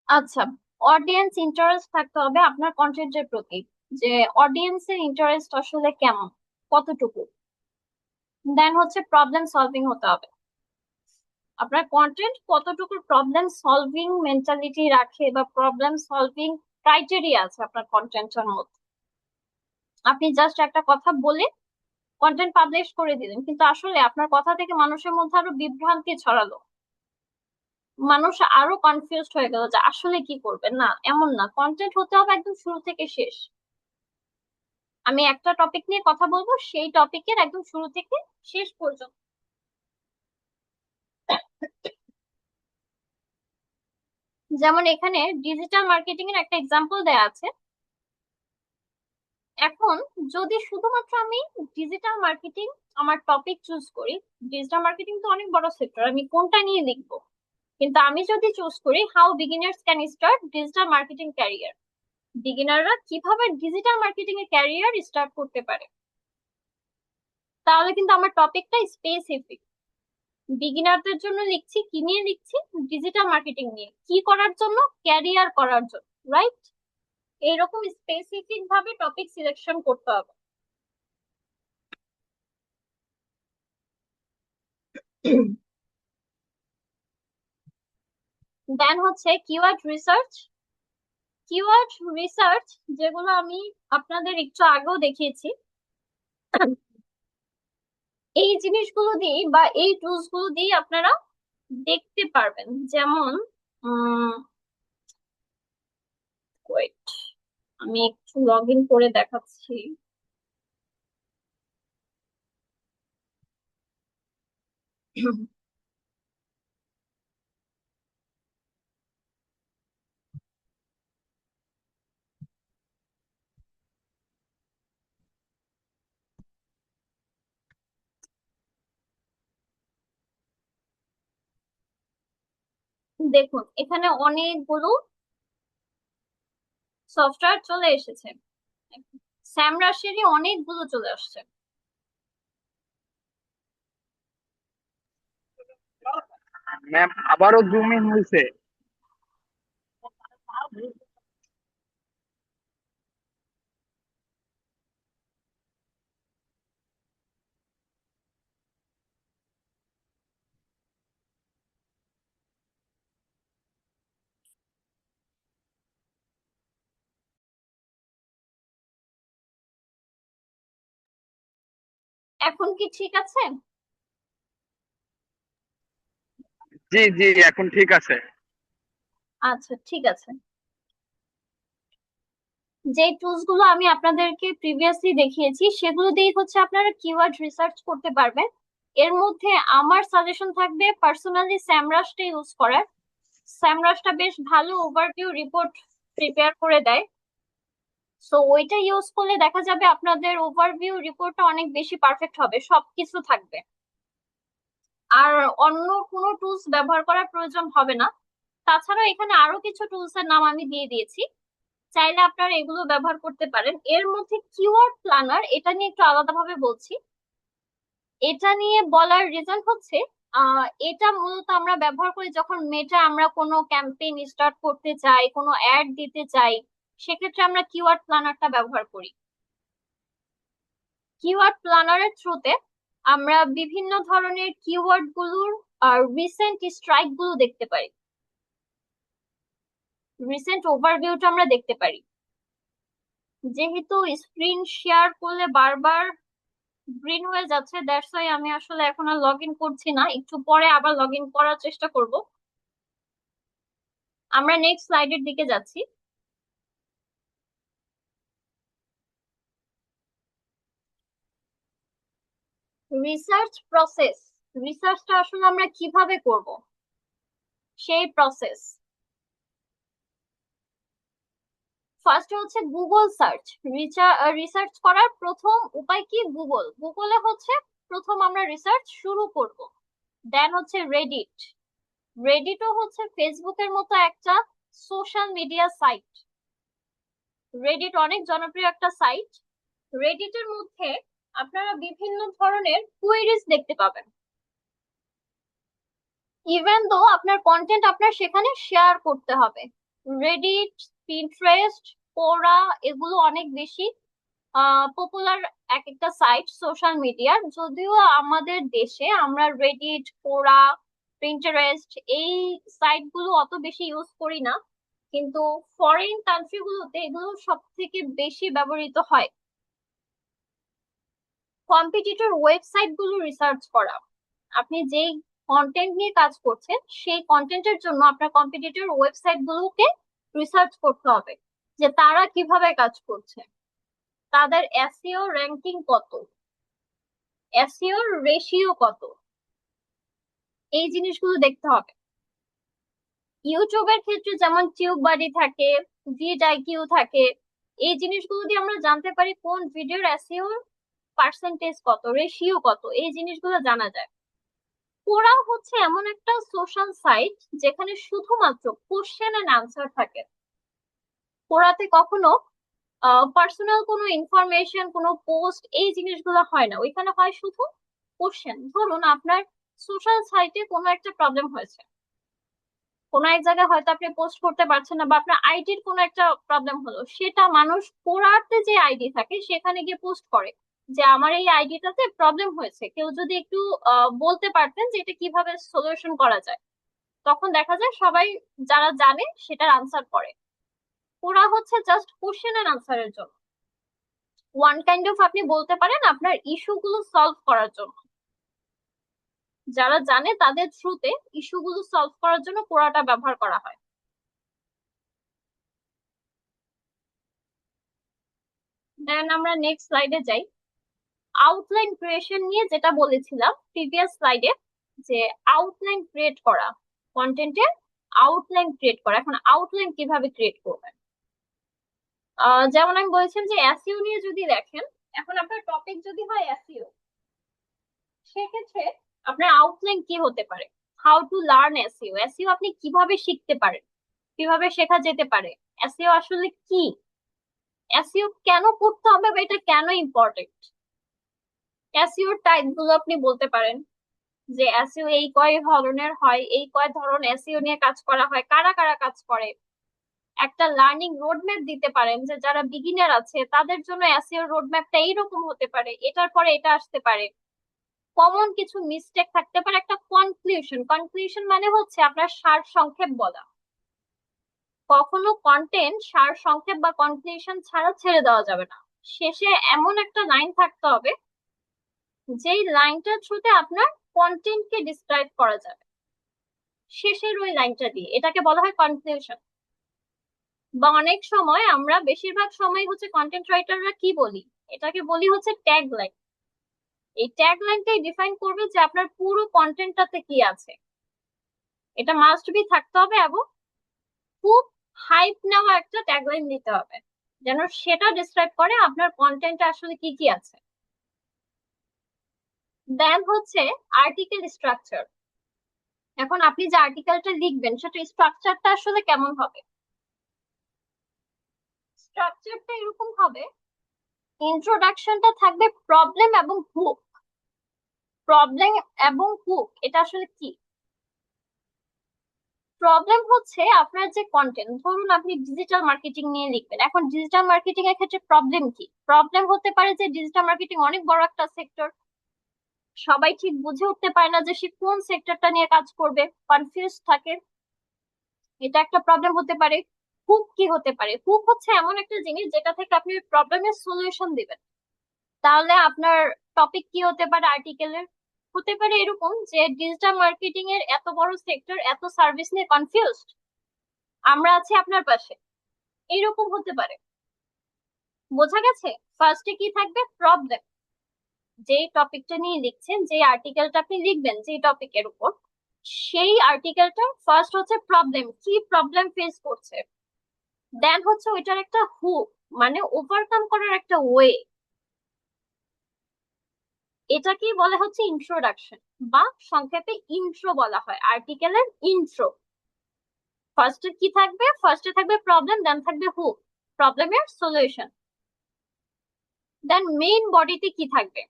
আচ্ছা, অডিয়েন্স ইন্টারেস্ট থাকতে হবে আপনার কন্টেন্টের প্রতি, যে অডিয়েন্সের ইন্টারেস্ট আসলে কেমন, কতটুকু। দেন হচ্ছে প্রবলেম সলভিং হতে হবে, আপনার কন্টেন্ট কতটুকু প্রবলেম সলভিং মেন্টালিটি রাখে বা প্রবলেম সলভিং ক্রাইটেরিয়া আছে আপনার কন্টেন্টের মধ্যে। আপনি জাস্ট একটা কথা বলে কন্টেন্ট পাবলিশ করে দিলেন, কিন্তু আসলে আপনার কথা থেকে মানুষের মধ্যে আরো বিভ্রান্তি ছড়ালো, মানুষ আরো কনফিউজড হয়ে গেল যে আসলে কি করবে। না, এমন না, কন্টেন্ট হতে হবে একদম শুরু থেকে শেষ। আমি একটা টপিক নিয়ে কথা বলবো, সেই টপিকের একদম শুরু থেকে শেষ পর্যন্ত। যেমন এখানে ডিজিটাল মার্কেটিং এর একটা এক্সাম্পল দেয়া আছে। এখন যদি শুধুমাত্র আমি ডিজিটাল মার্কেটিং আমার টপিক চুজ করি, ডিজিটাল মার্কেটিং তো অনেক বড় সেক্টর, আমি কোনটা নিয়ে লিখবো? কিন্তু আমি যদি চুজ করি how beginners can start digital marketing career, বিগিনাররা কিভাবে ডিজিটাল মার্কেটিং এর ক্যারিয়ার স্টার্ট করতে পারে, তাহলে কিন্তু আমার টপিকটা স্পেসিফিক। বিগিনারদের জন্য লিখছি, কি নিয়ে লিখছি? ডিজিটাল মার্কেটিং নিয়ে। কি করার জন্য? ক্যারিয়ার করার জন্য, রাইট? এইরকম স্পেসিফিক ভাবে টপিক সিলেকশন করতে হবে। দেন হচ্ছে কিওয়ার্ড রিসার্চ। কিওয়ার্ড রিসার্চ যেগুলো আমি আপনাদের একটু আগেও দেখিয়েছি, এই জিনিসগুলো দিয়ে বা এই টুলস গুলো দিয়ে আপনারা দেখতে পারবেন। যেমন ওয়েট, আমি একটু লগ ইন করে দেখাচ্ছি। দেখুন এখানে অনেকগুলো সফটওয়্যার চলে এসেছে, স্যামরাশেরই অনেকগুলো চলে আসছে। ম্যাম আবারও জুম ইন হয়েছে। এখন কি ঠিক আছে? জি জি, এখন ঠিক আছে। আচ্ছা ঠিক আছে। যে টুলস গুলো আমি আপনাদেরকে প্রিভিয়াসলি দেখিয়েছি সেগুলো দিয়ে হচ্ছে আপনারা কিওয়ার্ড রিসার্চ করতে পারবেন। এর মধ্যে আমার সাজেশন থাকবে পার্সোনালি স্যামরাশটা ইউজ করার। স্যামরাশটা বেশ ভালো ওভারভিউ রিপোর্ট প্রিপেয়ার করে দেয়, সো ওইটা ইউজ করলে দেখা যাবে আপনাদের ওভারভিউ রিপোর্টটা অনেক বেশি পারফেক্ট হবে, সবকিছু থাকবে, আর অন্য কোনো টুলস ব্যবহার করার প্রয়োজন হবে না। তাছাড়া এখানে আরো কিছু টুলস এর নাম আমি দিয়ে দিয়েছি, চাইলে আপনারা এগুলো ব্যবহার করতে পারেন। এর মধ্যে কিওয়ার্ড প্ল্যানার, এটা নিয়ে একটু আলাদাভাবে বলছি। এটা নিয়ে বলার রিজন হচ্ছে এটা মূলত আমরা ব্যবহার করি যখন মেটা আমরা কোনো ক্যাম্পেইন স্টার্ট করতে চাই, কোনো অ্যাড দিতে চাই, সেক্ষেত্রে আমরা কিওয়ার্ড প্ল্যানারটা ব্যবহার করি। কিওয়ার্ড প্ল্যানারের থ্রুতে আমরা বিভিন্ন ধরনের কিওয়ার্ড গুলোর রিসেন্ট স্ট্রাইক গুলো দেখতে পারি, রিসেন্ট ওভারভিউটা আমরা দেখতে পারি। যেহেতু স্ক্রিন শেয়ার করলে বারবার গ্রিন হয়ে যাচ্ছে, দ্যাটস ওয়াই আমি আসলে এখন আর লগ ইন করছি না, একটু পরে আবার লগ ইন করার চেষ্টা করব। আমরা নেক্সট স্লাইডের দিকে যাচ্ছি। রিসার্চ প্রসেস, রিসার্চটা আসলে আমরা কিভাবে করব সেই প্রসেস। ফার্স্ট হচ্ছে গুগল সার্চ। রিসার্চ করার প্রথম উপায় কি? গুগল। গুগলে হচ্ছে প্রথম আমরা রিসার্চ শুরু করব। দেন হচ্ছে রেডিট। রেডিটও হচ্ছে ফেসবুকের মতো একটা সোশ্যাল মিডিয়া সাইট। রেডিট অনেক জনপ্রিয় একটা সাইট। রেডিটের মধ্যে আপনারা বিভিন্ন ধরনের কুইরিজ দেখতে পাবেন, ইভেন দো আপনার কন্টেন্ট আপনার সেখানে শেয়ার করতে হবে। রেডিট, পিন্টারেস্ট, কোরা, এগুলো অনেক বেশি পপুলার এক একটা সাইট সোশ্যাল মিডিয়ার। যদিও আমাদের দেশে আমরা রেডিট, কোরা, পিন্টারেস্ট এই সাইট গুলো অত বেশি ইউজ করি না, কিন্তু ফরেন কান্ট্রি গুলোতে এগুলো সব থেকে বেশি ব্যবহৃত হয়। কম্পিটিটর ওয়েবসাইট গুলো রিসার্চ করা, আপনি যেই কন্টেন্ট নিয়ে কাজ করছেন সেই কন্টেন্টের জন্য আপনার কম্পিটিটর ওয়েবসাইট গুলোকে রিসার্চ করতে হবে, যে তারা কিভাবে কাজ করছে, তাদের এসইও র্যাঙ্কিং কত, এসইও রেশিও কত, এই জিনিসগুলো দেখতে হবে। ইউটিউবের ক্ষেত্রে যেমন টিউব বাডি থাকে, ভিড আইকিউ থাকে, এই জিনিসগুলো দিয়ে আমরা জানতে পারি কোন ভিডিওর এসইও পার্সেন্টেজ কত, রেশিও কত, এই জিনিসগুলো জানা যায়। কোরা হচ্ছে এমন একটা সোশ্যাল সাইট যেখানে শুধুমাত্র কোশ্চেন এন্ড আনসার থাকে। কোরাতে কখনো পার্সোনাল কোনো ইনফরমেশন, কোনো পোস্ট, এই জিনিসগুলো হয় না। ওইখানে হয় শুধু কোশ্চেন। ধরুন আপনার সোশ্যাল সাইটে কোনো একটা প্রবলেম হয়েছে, কোনো এক জায়গায় হয়তো আপনি পোস্ট করতে পারছেন না, বা আপনার আইডির কোনো একটা প্রবলেম হলো, সেটা মানুষ কোরাতে যে আইডি থাকে সেখানে গিয়ে পোস্ট করে যে আমার এই আইডিটাতে প্রবলেম হয়েছে, কেউ যদি একটু বলতে পারতেন যে এটা কিভাবে সলিউশন করা যায়। তখন দেখা যায় সবাই যারা জানে সেটার আনসার করে। ওরা হচ্ছে জাস্ট কোশ্চেন এন্ড আনসারের জন্য, ওয়ান কাইন্ড অফ আপনি বলতে পারেন আপনার ইস্যুগুলো সলভ করার জন্য। যারা জানে তাদের থ্রুতে ইস্যুগুলো সলভ করার জন্য কোরাটা ব্যবহার করা হয়। দেন আমরা নেক্সট স্লাইডে যাই। আউটলাইন ক্রিয়েশন নিয়ে যেটা বলেছিলাম প্রিভিয়াস স্লাইডে, যে আউটলাইন ক্রিয়েট করা, কন্টেন্টের আউটলাইন ক্রিয়েট করা। এখন আউটলাইন কিভাবে ক্রিয়েট করবেন? যেমন আমি বলেছিলাম যে এসইও নিয়ে যদি দেখেন, এখন আপনার টপিক যদি হয় এসইও, সেক্ষেত্রে আপনার আউটলাইন কি হতে পারে? How to learn SEO, SEO আপনি কিভাবে শিখতে পারেন, কিভাবে শেখা যেতে পারে, এসইও আসলে কি, এসইও কেন করতে হবে বা এটা কেন ইম্পর্টেন্ট, এসইও টাইপ গুলো আপনি বলতে পারেন যে এসইও এই কয় ধরনের হয়, এই কয় ধরন এসইও নিয়ে কাজ করা হয়, কারা কারা কাজ করে। একটা লার্নিং রোডম্যাপ দিতে পারেন যে যারা বিগিনার আছে তাদের জন্য এসইও রোডম্যাপটা এইরকম হতে পারে, এটার পরে এটা আসতে পারে, কমন কিছু মিস্টেক থাকতে পারে। একটা কনক্লুশন, কনক্লুশন মানে হচ্ছে আপনার সার সংক্ষেপ বলা। কখনো কন্টেন্ট সার সংক্ষেপ বা কনক্লুশন ছাড়া ছেড়ে দেওয়া যাবে না। শেষে এমন একটা লাইন থাকতে হবে যেই লাইনটার থ্রুতে আপনার কন্টেন্টকে ডিসক্রাইব করা যাবে, শেষের ওই লাইনটা দিয়ে, এটাকে বলা হয় কনক্লুশন। বা অনেক সময় আমরা, বেশিরভাগ সময় হচ্ছে কন্টেন্ট রাইটাররা কি বলি, এটাকে বলি হচ্ছে ট্যাগ লাইন। এই ট্যাগ লাইনটাই ডিফাইন করবে যে আপনার পুরো কন্টেন্টটাতে কি আছে। এটা মাস্ট বি থাকতে হবে, এবং খুব হাইপ নেওয়া একটা ট্যাগলাইন দিতে হবে যেন সেটা ডিসক্রাইব করে আপনার কন্টেন্টে আসলে কি কি আছে। দেন হচ্ছে আর্টিকেল স্ট্রাকচার। এখন আপনি যে আর্টিকেলটা লিখবেন সেটা স্ট্রাকচারটা আসলে কেমন হবে? স্ট্রাকচারটা এরকম হবে, ইন্ট্রোডাকশনটা থাকবে প্রবলেম এবং হুক। প্রবলেম এবং হুক এটা আসলে কি? প্রবলেম হচ্ছে আপনার যে কন্টেন্ট, ধরুন আপনি ডিজিটাল মার্কেটিং নিয়ে লিখবেন, এখন ডিজিটাল মার্কেটিং এর ক্ষেত্রে প্রবলেম কি? প্রবলেম হতে পারে যে ডিজিটাল মার্কেটিং অনেক বড় একটা সেক্টর, সবাই ঠিক বুঝে উঠতে পারে না যে সে কোন সেক্টরটা নিয়ে কাজ করবে, কনফিউজ থাকে, এটা একটা প্রবলেম হতে পারে। হুক কি হতে পারে? হুক হচ্ছে এমন একটা জিনিস যেটা থেকে আপনি প্রবলেমের সলিউশন দিবেন। তাহলে আপনার টপিক কি হতে পারে আর্টিকেলের? হতে পারে এরকম যে ডিজিটাল মার্কেটিং এর এত বড় সেক্টর, এত সার্ভিস নিয়ে কনফিউজড, আমরা আছি আপনার পাশে, এইরকম হতে পারে। বোঝা গেছে? ফার্স্টে কি থাকবে? প্রবলেম, যেই টপিকটা নিয়ে লিখছেন, যে আর্টিকেলটা আপনি লিখবেন যে টপিকের উপর, সেই আর্টিকেলটা ফার্স্ট হচ্ছে প্রবলেম, কি প্রবলেম ফেস করছে। দেন হচ্ছে ওইটার একটা হুক, মানে ওভারকাম করার একটা ওয়ে, এটাকেই বলা হচ্ছে ইন্ট্রোডাকশন, বা সংক্ষেপে ইন্ট্রো বলা হয়, আর্টিকেলের ইন্ট্রো। ফার্স্টে কি থাকবে? ফার্স্টে থাকবে প্রবলেম, দেন থাকবে হুক, প্রবলেমের সলিউশন। দেন মেইন বডিতে কি থাকবে?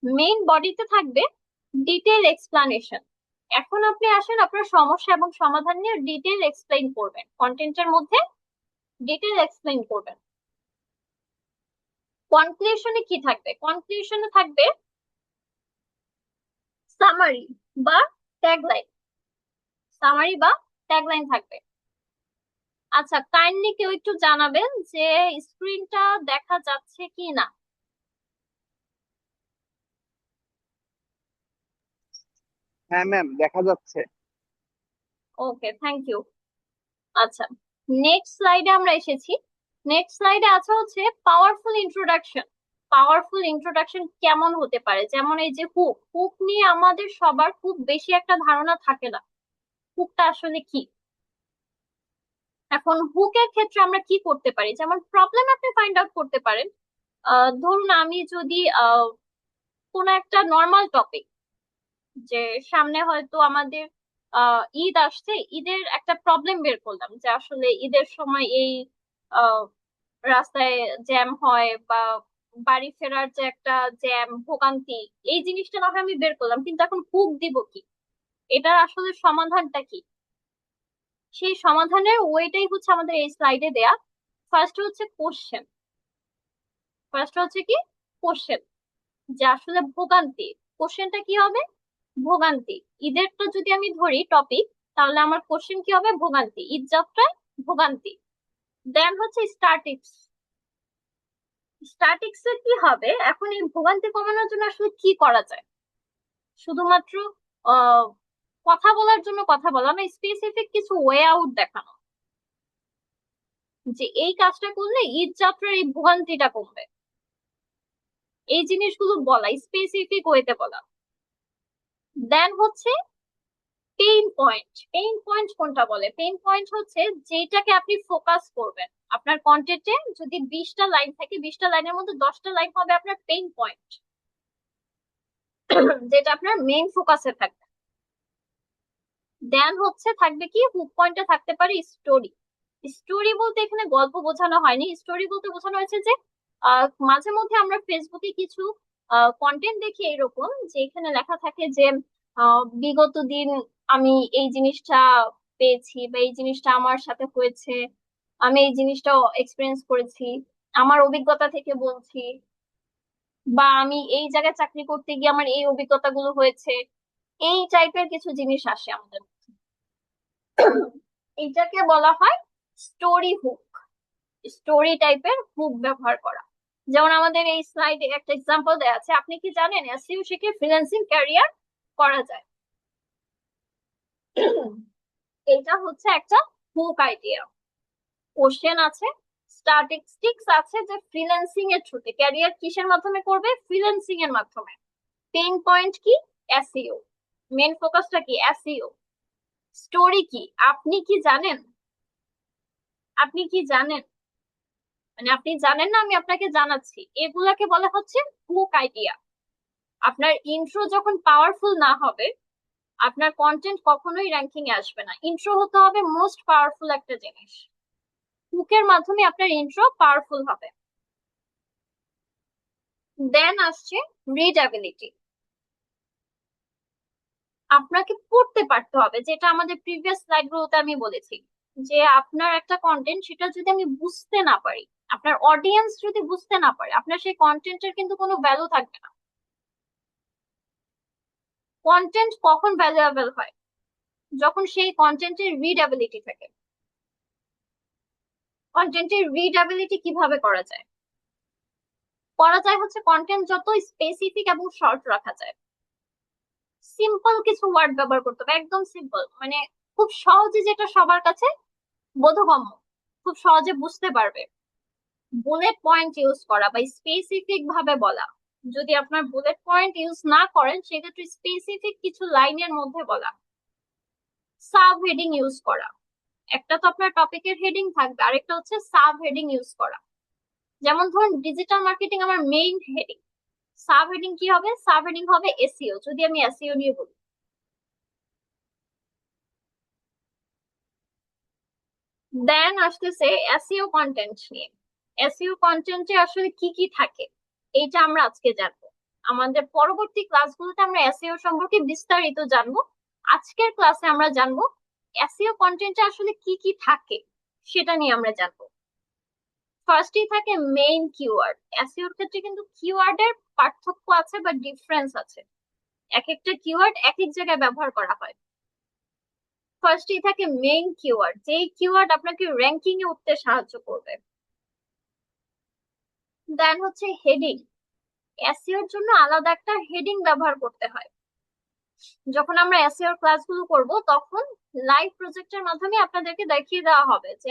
মেইন বডিতে থাকবে ডিটেল এক্সপ্লানেশন। এখন আপনি আসেন আপনার সমস্যা এবং সমাধান নিয়ে ডিটেল এক্সপ্লেইন করবেন, কন্টেন্টের মধ্যে ডিটেল এক্সপ্লেইন করবেন। কনক্লুশনে কি থাকবে? কনক্লুশনে থাকবে সামারি বা ট্যাগলাইন, সামারি বা ট্যাগলাইন থাকবে। আচ্ছা, কাইন্ডলি কেউ একটু জানাবেন যে স্ক্রিনটা দেখা যাচ্ছে কি না? হ্যাঁ ম্যাম, দেখা যাচ্ছে। ওকে, থ্যাংক ইউ। আচ্ছা, নেক্সট স্লাইডে আমরা এসেছি। নেক্সট স্লাইডে আছে হচ্ছে পাওয়ারফুল ইন্ট্রোডাকশন। পাওয়ারফুল ইন্ট্রোডাকশন কেমন হতে পারে? যেমন এই যে হুক, হুক নিয়ে আমাদের সবার খুব বেশি একটা ধারণা থাকে না, হুকটা আসলে কি। এখন হুকের ক্ষেত্রে আমরা কি করতে পারি, যেমন প্রবলেম আপনি ফাইন্ড আউট করতে পারেন। ধরুন আমি যদি কোনো একটা নর্মাল টপিক, যে সামনে হয়তো আমাদের ঈদ আসছে, ঈদের একটা প্রবলেম বের করলাম যে আসলে ঈদের সময় এই আহ, রাস্তায় জ্যাম হয়, বা বাড়ি ফেরার যে একটা জ্যাম ভোগান্তি, এই জিনিসটা না হয় আমি বের করলাম, কিন্তু এখন হুক দিব কি, এটার আসলে সমাধানটা কি? সেই সমাধানের ওয়েটাই হচ্ছে আমাদের এই স্লাইডে দেয়া। ফার্স্ট হচ্ছে কোশ্চেন। ফার্স্ট হচ্ছে কি? কোশ্চেন, যে আসলে ভোগান্তি। কোশ্চেনটা কি হবে? ভোগান্তি। ঈদেরটা যদি আমি ধরি টপিক, তাহলে আমার কোশ্চেন কি হবে? ভোগান্তি, ঈদ যাত্রায় ভোগান্তি। দেন হচ্ছে স্ট্যাটিক্স। স্ট্যাটিক্স এর কি হবে? এখন এই ভোগান্তি কমানোর জন্য আসলে কি করা যায়? শুধুমাত্র আহ কথা বলার জন্য কথা বলা না, স্পেসিফিক কিছু ওয়ে আউট দেখানো, যে এই কাজটা করলে ঈদ যাত্রার এই ভোগান্তিটা কমবে। এই জিনিসগুলো বলা, স্পেসিফিক ওয়েতে বলা। দেন হচ্ছে পেইন পয়েন্ট। পেইন পয়েন্ট কোনটা বলে? পেইন পয়েন্ট হচ্ছে যেটাকে আপনি ফোকাস করবেন। আপনার কন্টেন্টে যদি 20টা লাইন থাকে, 20টা লাইনের মধ্যে 10টা লাইন হবে আপনার পেইন পয়েন্ট, যেটা আপনার মেইন ফোকাসে থাকবে। দেন হচ্ছে থাকবে কি, হুক পয়েন্টে থাকতে পারে স্টোরি। স্টোরি বলতে এখানে গল্প বোঝানো হয়নি, স্টোরি বলতে বোঝানো হয়েছে যে মাঝে মধ্যে আমরা ফেসবুকে কিছু কন্টেন্ট দেখি এরকম, যে এখানে লেখা থাকে যে বিগত দিন আমি এই জিনিসটা পেয়েছি, বা এই জিনিসটা আমার সাথে হয়েছে, আমি এই জিনিসটা এক্সপিরিয়েন্স করেছি, আমার অভিজ্ঞতা থেকে বলছি, বা আমি এই জায়গায় চাকরি করতে গিয়ে আমার এই অভিজ্ঞতাগুলো হয়েছে। এই টাইপের কিছু জিনিস আসে আমাদের। এইটাকে বলা হয় স্টোরি হুক। স্টোরি টাইপের হুক ব্যবহার করা। যেমন আমাদের এই স্লাইডে একটা এক্সাম্পল দেওয়া আছে, আপনি কি জানেন এসইও শিখে ফ্রিল্যান্সিং ক্যারিয়ার করা যায়? এটা হচ্ছে একটা হুক আইডিয়া। কোশ্চেন আছে, স্ট্যাটিস্টিক্স আছে, যে ফ্রিল্যান্সিং এর থ্রুতে ক্যারিয়ার কিসের মাধ্যমে করবে? ফ্রিল্যান্সিং এর মাধ্যমে। পেইন পয়েন্ট কি? এসইও। মেন ফোকাসটা কি? এসইও। স্টোরি কি? আপনি কি জানেন? আপনি কি জানেন? মানে আপনি জানেন না, আমি আপনাকে জানাচ্ছি। এগুলাকে বলা হচ্ছে হুক আইডিয়া। আপনার ইন্ট্রো যখন পাওয়ারফুল না হবে, আপনার কন্টেন্ট কখনোই র্যাঙ্কিং এ আসবে না। ইন্ট্রো হতে হবে মোস্ট পাওয়ারফুল একটা জিনিস। হুকের মাধ্যমে আপনার ইন্ট্রো পাওয়ারফুল হবে। দেন আসছে রিডাবিলিটি। আপনাকে পড়তে পারতে হবে, যেটা আমাদের প্রিভিয়াস স্লাইড গুলোতে আমি বলেছি, যে আপনার একটা কন্টেন্ট, সেটা যদি আমি বুঝতে না পারি, আপনার অডিয়েন্স যদি বুঝতে না পারে, আপনার সেই কন্টেন্টের কিন্তু কোনো ভ্যালু থাকবে না। কন্টেন্ট কখন ভ্যালুয়েবল হয়? যখন সেই কন্টেন্টের রিডাবিলিটি থাকে। কন্টেন্টের রিডাবিলিটি কিভাবে করা যায়? করা যায় হচ্ছে কন্টেন্ট যত স্পেসিফিক এবং শর্ট রাখা যায়। সিম্পল কিছু ওয়ার্ড ব্যবহার করতে হবে, একদম সিম্পল, মানে খুব সহজে, যেটা সবার কাছে বোধগম্য, খুব সহজে বুঝতে পারবে। বুলেট পয়েন্ট ইউজ করা বা স্পেসিফিক ভাবে বলা। যদি আপনার বুলেট পয়েন্ট ইউজ না করেন, সেক্ষেত্রে স্পেসিফিক কিছু লাইনের মধ্যে বলা। সাব হেডিং ইউজ করা। একটা তো আপনার টপিকের হেডিং থাকবে, আরেকটা হচ্ছে সাব হেডিং ইউজ করা। যেমন ধরুন ডিজিটাল মার্কেটিং আমার মেইন হেডিং, সাব হেডিং কি হবে? সাব হেডিং হবে এসইও, যদি আমি এসইও নিয়ে বলি। দেন আসতেছে এসইও কন্টেন্ট নিয়ে। এসইও কন্টেন্টে আসলে কি কি থাকে, এইটা আমরা আজকে জানবো। আমাদের পরবর্তী ক্লাসগুলোতে আমরা এসইও সম্পর্কে বিস্তারিত জানবো। আজকের ক্লাসে আমরা জানবো এসইও কন্টেন্টে আসলে কি কি থাকে, সেটা নিয়ে আমরা জানবো। ফার্স্টই থাকে মেইন কিওয়ার্ড। এসইওর ক্ষেত্রে কিন্তু কিওয়ার্ডের পার্থক্য আছে বা ডিফারেন্স আছে, এক একটা কিওয়ার্ড এক এক জায়গায় ব্যবহার করা হয়। ফার্স্টই থাকে মেইন কিওয়ার্ড, যেই কিওয়ার্ড আপনাকে র্যাঙ্কিং এ উঠতে সাহায্য করবে। দেন হচ্ছে হেডিং। এসইওর জন্য আলাদা একটা হেডিং ব্যবহার করতে হয়। যখন আমরা এসইওর ক্লাসগুলো করব, তখন লাইভ প্রজেক্টের মাধ্যমে আপনাদেরকে দেখিয়ে দেওয়া হবে যে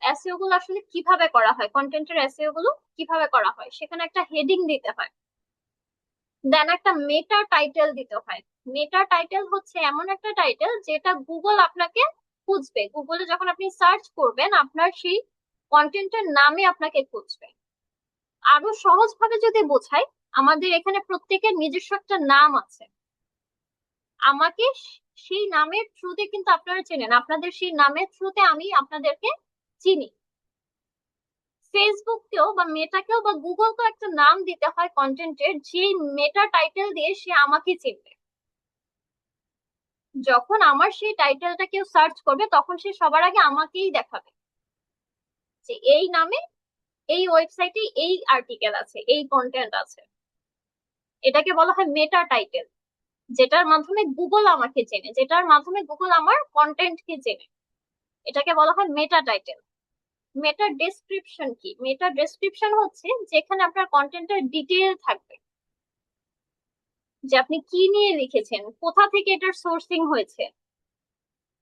এসইও গুলো আসলে কিভাবে করা হয়, কন্টেন্টের এসইও গুলো কিভাবে করা হয়। সেখানে একটা হেডিং দিতে হয়। দেন একটা মেটা টাইটেল দিতে হয়। মেটা টাইটেল হচ্ছে এমন একটা টাইটেল যেটা গুগল আপনাকে খুঁজবে, গুগলে যখন আপনি সার্চ করবেন আপনার সেই কন্টেন্টের নামে আপনাকে খুঁজবে। আরো সহজ ভাবে যদি বোঝাই, আমাদের এখানে প্রত্যেকের নিজস্ব একটা নাম আছে। আমাকে সেই নামের থ্রুতে কিন্তু আপনারা চেনেন, আপনাদের সেই নামের থ্রুতে আমি আপনাদেরকে চিনি। ফেসবুককেও বা মেটাকেও বা গুগলকেও একটা নাম দিতে হয় কন্টেন্টের, যে মেটা টাইটেল দিয়ে সে আমাকে চিনবে। যখন আমার সেই টাইটেলটা কেউ সার্চ করবে তখন সে সবার আগে আমাকেই দেখাবে যে এই নামে এই ওয়েবসাইটে এই আর্টিকেল আছে, এই কন্টেন্ট আছে। এটাকে বলা হয় মেটা টাইটেল, যেটার মাধ্যমে গুগল আমাকে চেনে, যেটার মাধ্যমে গুগল আমার কন্টেন্টকে চেনে। এটাকে বলা হয় মেটা টাইটেল। মেটা ডেসক্রিপশন কি? মেটা ডেসক্রিপশন হচ্ছে যেখানে আপনার কন্টেন্টের ডিটেইল থাকবে, যে আপনি কি নিয়ে লিখেছেন, কোথা থেকে এটার সোর্সিং হয়েছে।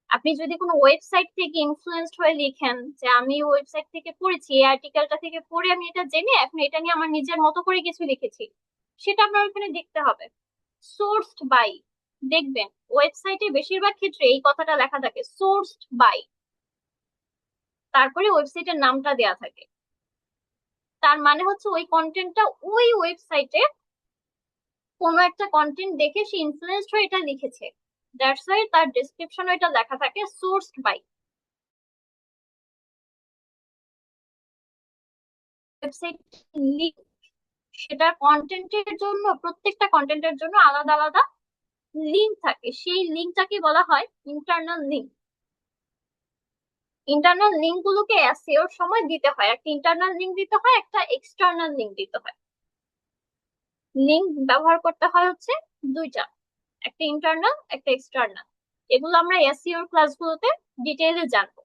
আপনি যদি কোনো ওয়েবসাইট থেকে ইনফ্লুয়েন্সড হয়ে লিখেন যে আমি ওয়েবসাইট থেকে পড়েছি, এই আর্টিকেলটা থেকে পড়ে আমি এটা জেনে এখন এটা নিয়ে আমার নিজের মতো করে কিছু লিখেছি, সেটা আপনার ওখানে দেখতে হবে। সোর্সড বাই, দেখবেন ওয়েবসাইটে বেশিরভাগ ক্ষেত্রে এই কথাটা লেখা থাকে, সোর্সড বাই, তারপরে ওয়েবসাইটের নামটা দেয়া থাকে। তার মানে হচ্ছে ওই কন্টেন্টটা ওই ওয়েবসাইটে কোনো একটা কন্টেন্ট দেখে সে ইনফ্লুয়েন্সড হয়ে এটা লিখেছে, দ্যাটস ওয়াই তার ডেসক্রিপশনে এটা লেখা থাকে সোর্সড বাই। ওয়েবসাইট লিংক, সেটার কন্টেন্টের জন্য, প্রত্যেকটা কন্টেন্টের জন্য আলাদা আলাদা লিংক থাকে, সেই লিংকটাকে বলা হয় ইন্টারনাল লিংক। ইন্টারনাল লিংক গুলোকে এসইওর সময় দিতে হয়, একটা ইন্টারনাল লিংক দিতে হয়, একটা এক্সটার্নাল লিংক দিতে হয়। লিংক ব্যবহার করতে হয় হচ্ছে দুইটা, একটা ইন্টারনাল একটা এক্সটার্নাল। এগুলো আমরা এসইওর ক্লাসগুলোতে ডিটেইলে জানবো,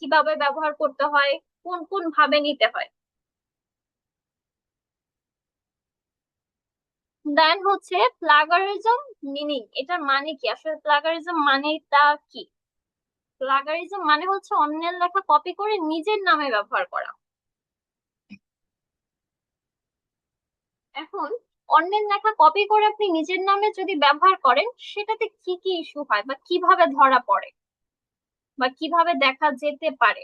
কিভাবে ব্যবহার করতে হয়, কোন কোন ভাবে নিতে হয়। দেন হচ্ছে প্লাগারিজম মিনিং, এটার মানে কি আসলে? প্লাগারিজম মানেটা কি? প্লাগারিজম মানে হচ্ছে অন্যের লেখা কপি করে নিজের নামে ব্যবহার করা। এখন অন্যের লেখা কপি করে আপনি নিজের নামে যদি ব্যবহার করেন, সেটাতে কি কি ইস্যু হয় বা কিভাবে ধরা পড়ে বা কিভাবে দেখা যেতে পারে?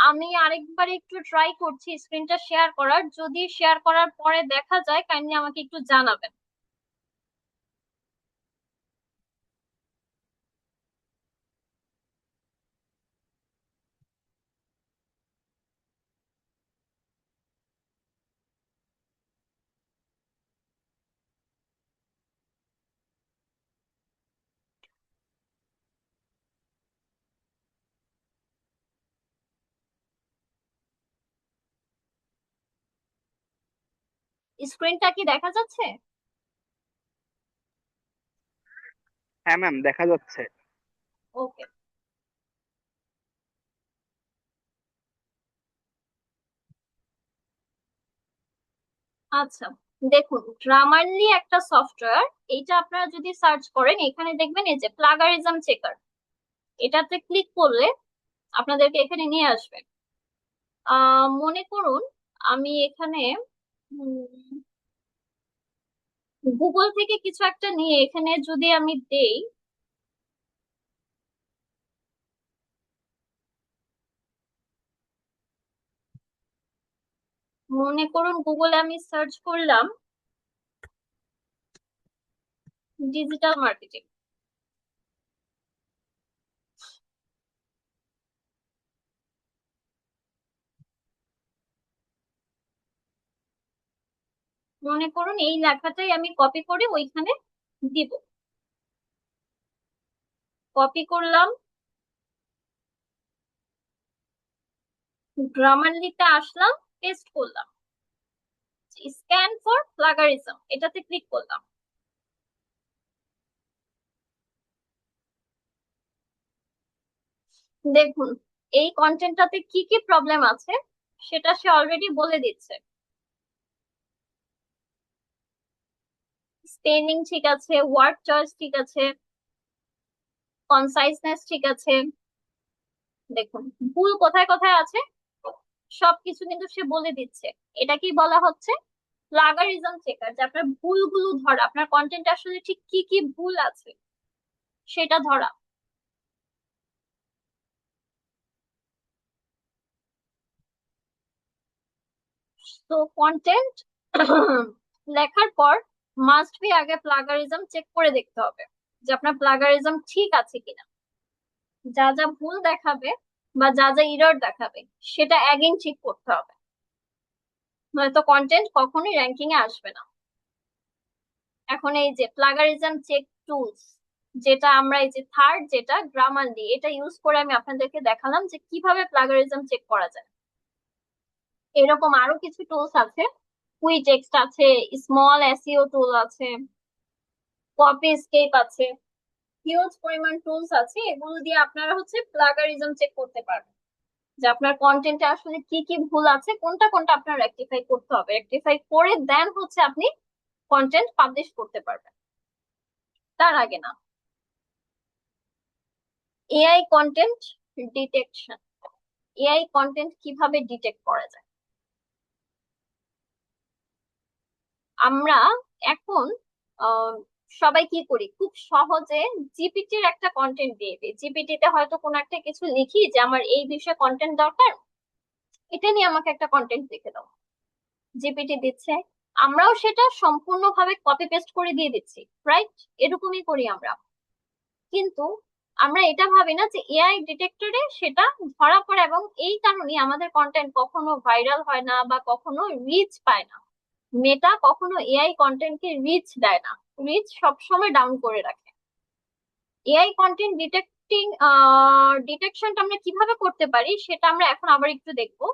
আমি আরেকবার একটু ট্রাই করছি স্ক্রিনটা শেয়ার করার, যদি শেয়ার করার পরে দেখা যায় কাইন্ডলি আমাকে একটু জানাবেন। স্ক্রিনটা কি দেখা যাচ্ছে? হ্যাঁ ম্যাম, দেখা যাচ্ছে। ওকে, আচ্ছা। দেখুন, গ্রামারলি একটা সফটওয়্যার, এইটা আপনারা যদি সার্চ করেন এখানে দেখবেন এই যে প্লাগারিজম চেকার, এটাতে ক্লিক করলে আপনাদেরকে এখানে নিয়ে আসবে। মনে করুন আমি এখানে গুগল থেকে কিছু একটা নিয়ে এখানে যদি আমি দেই, মনে করুন গুগলে আমি সার্চ করলাম ডিজিটাল মার্কেটিং, মনে করুন এই লেখাটাই আমি কপি করে ওইখানে দিব। কপি করলাম, গ্রামারলিতে আসলাম, পেস্ট করলাম, স্ক্যান ফর প্লাগারিজম এটাতে ক্লিক করলাম। দেখুন এই কন্টেন্টটাতে কি কি প্রবলেম আছে সেটা সে অলরেডি বলে দিচ্ছে। স্পেলিং ঠিক আছে, ওয়ার্ড চয়েস ঠিক আছে, কনসাইসনেস ঠিক আছে। দেখুন ভুল কোথায় কোথায় আছে সবকিছু কিন্তু সে বলে দিচ্ছে। এটাকেই বলা হচ্ছে প্লাগারিজম চেকার, যে আপনার ভুলগুলো ধরা, আপনার কন্টেন্ট আসলে ঠিক কি কি ভুল আছে সেটা ধরা। তো কন্টেন্ট লেখার পর মাস্ট বি আগে প্লাগারিজম চেক করে দেখতে হবে যে আপনার প্লাগারিজম ঠিক আছে কিনা। যা যা ভুল দেখাবে বা যা যা ইরর দেখাবে সেটা অ্যাগেইন ঠিক করতে হবে, নয়তো কন্টেন্ট কখনোই র্যাঙ্কিং এ আসবে না। এখন এই যে প্লাগারিজম চেক টুলস, যেটা আমরা এই যে থার্ড যেটা গ্রামারলি, এটা ইউজ করে আমি আপনাদেরকে দেখালাম যে কিভাবে প্লাগারিজম চেক করা যায়। এরকম আরো কিছু টুলস আছে, কুই টেক্সট আছে, স্মল এসইও টুল আছে, কপি স্কেপ আছে, হিউজ পরিমাণ টুলস আছে। এগুলো দিয়ে আপনারা হচ্ছে প্লাগারিজম চেক করতে পারবেন যে আপনার কন্টেন্টে আসলে কি কি ভুল আছে, কোনটা কোনটা আপনার রেকটিফাই করতে হবে। রেকটিফাই করে দেন হচ্ছে আপনি কন্টেন্ট পাবলিশ করতে পারবেন, তার আগে না। AI content detection, AI content কিভাবে ডিটেক্ট করা যায়। আমরা এখন আহ, সবাই কি করি, খুব সহজে জিপিটির একটা কন্টেন্ট দিয়ে দিই। জিপিটিতে হয়তো কোনো একটা কিছু লিখি যে আমার এই বিষয়ে কন্টেন্ট দরকার, এটা নিয়ে আমাকে একটা কন্টেন্ট লিখে দাও। জিপিটি দিচ্ছে, আমরাও সেটা সম্পূর্ণভাবে কপি পেস্ট করে দিয়ে দিচ্ছি, রাইট? এরকমই করি আমরা। কিন্তু আমরা এটা ভাবি না যে এআই ডিটেক্টরে সেটা ধরা পড়ে, এবং এই কারণে আমাদের কন্টেন্ট কখনো ভাইরাল হয় না বা কখনো রিচ পায় না। মেটা কখনো এআই কন্টেন্টকে রিচ দেয় না, রিচ সবসময় ডাউন করে রাখে। এআই কন্টেন্ট ডিটেকশনটা আমরা কিভাবে করতে পারি সেটা আমরা এখন আবার একটু দেখবো।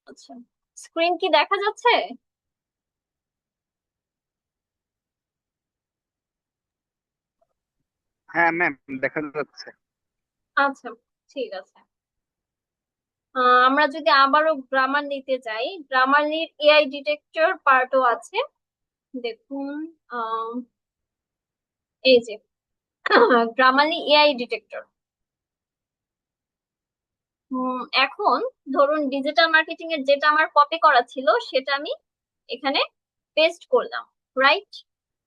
আচ্ছা, স্ক্রিন কি দেখা যাচ্ছে? হ্যাঁ ম্যাম, দেখা যাচ্ছে। আচ্ছা, ঠিক আছে। আমরা যদি আবারও গ্রামার নিতে যাই, গ্রামারলির এআই ডিটেক্টর পার্টও আছে। দেখুন, আহ, এই যে গ্রামারলি এআই ডিটেক্টর। এখন ধরুন ডিজিটাল মার্কেটিং এর যেটা আমার কপি করা ছিল সেটা আমি এখানে পেস্ট করলাম, রাইট?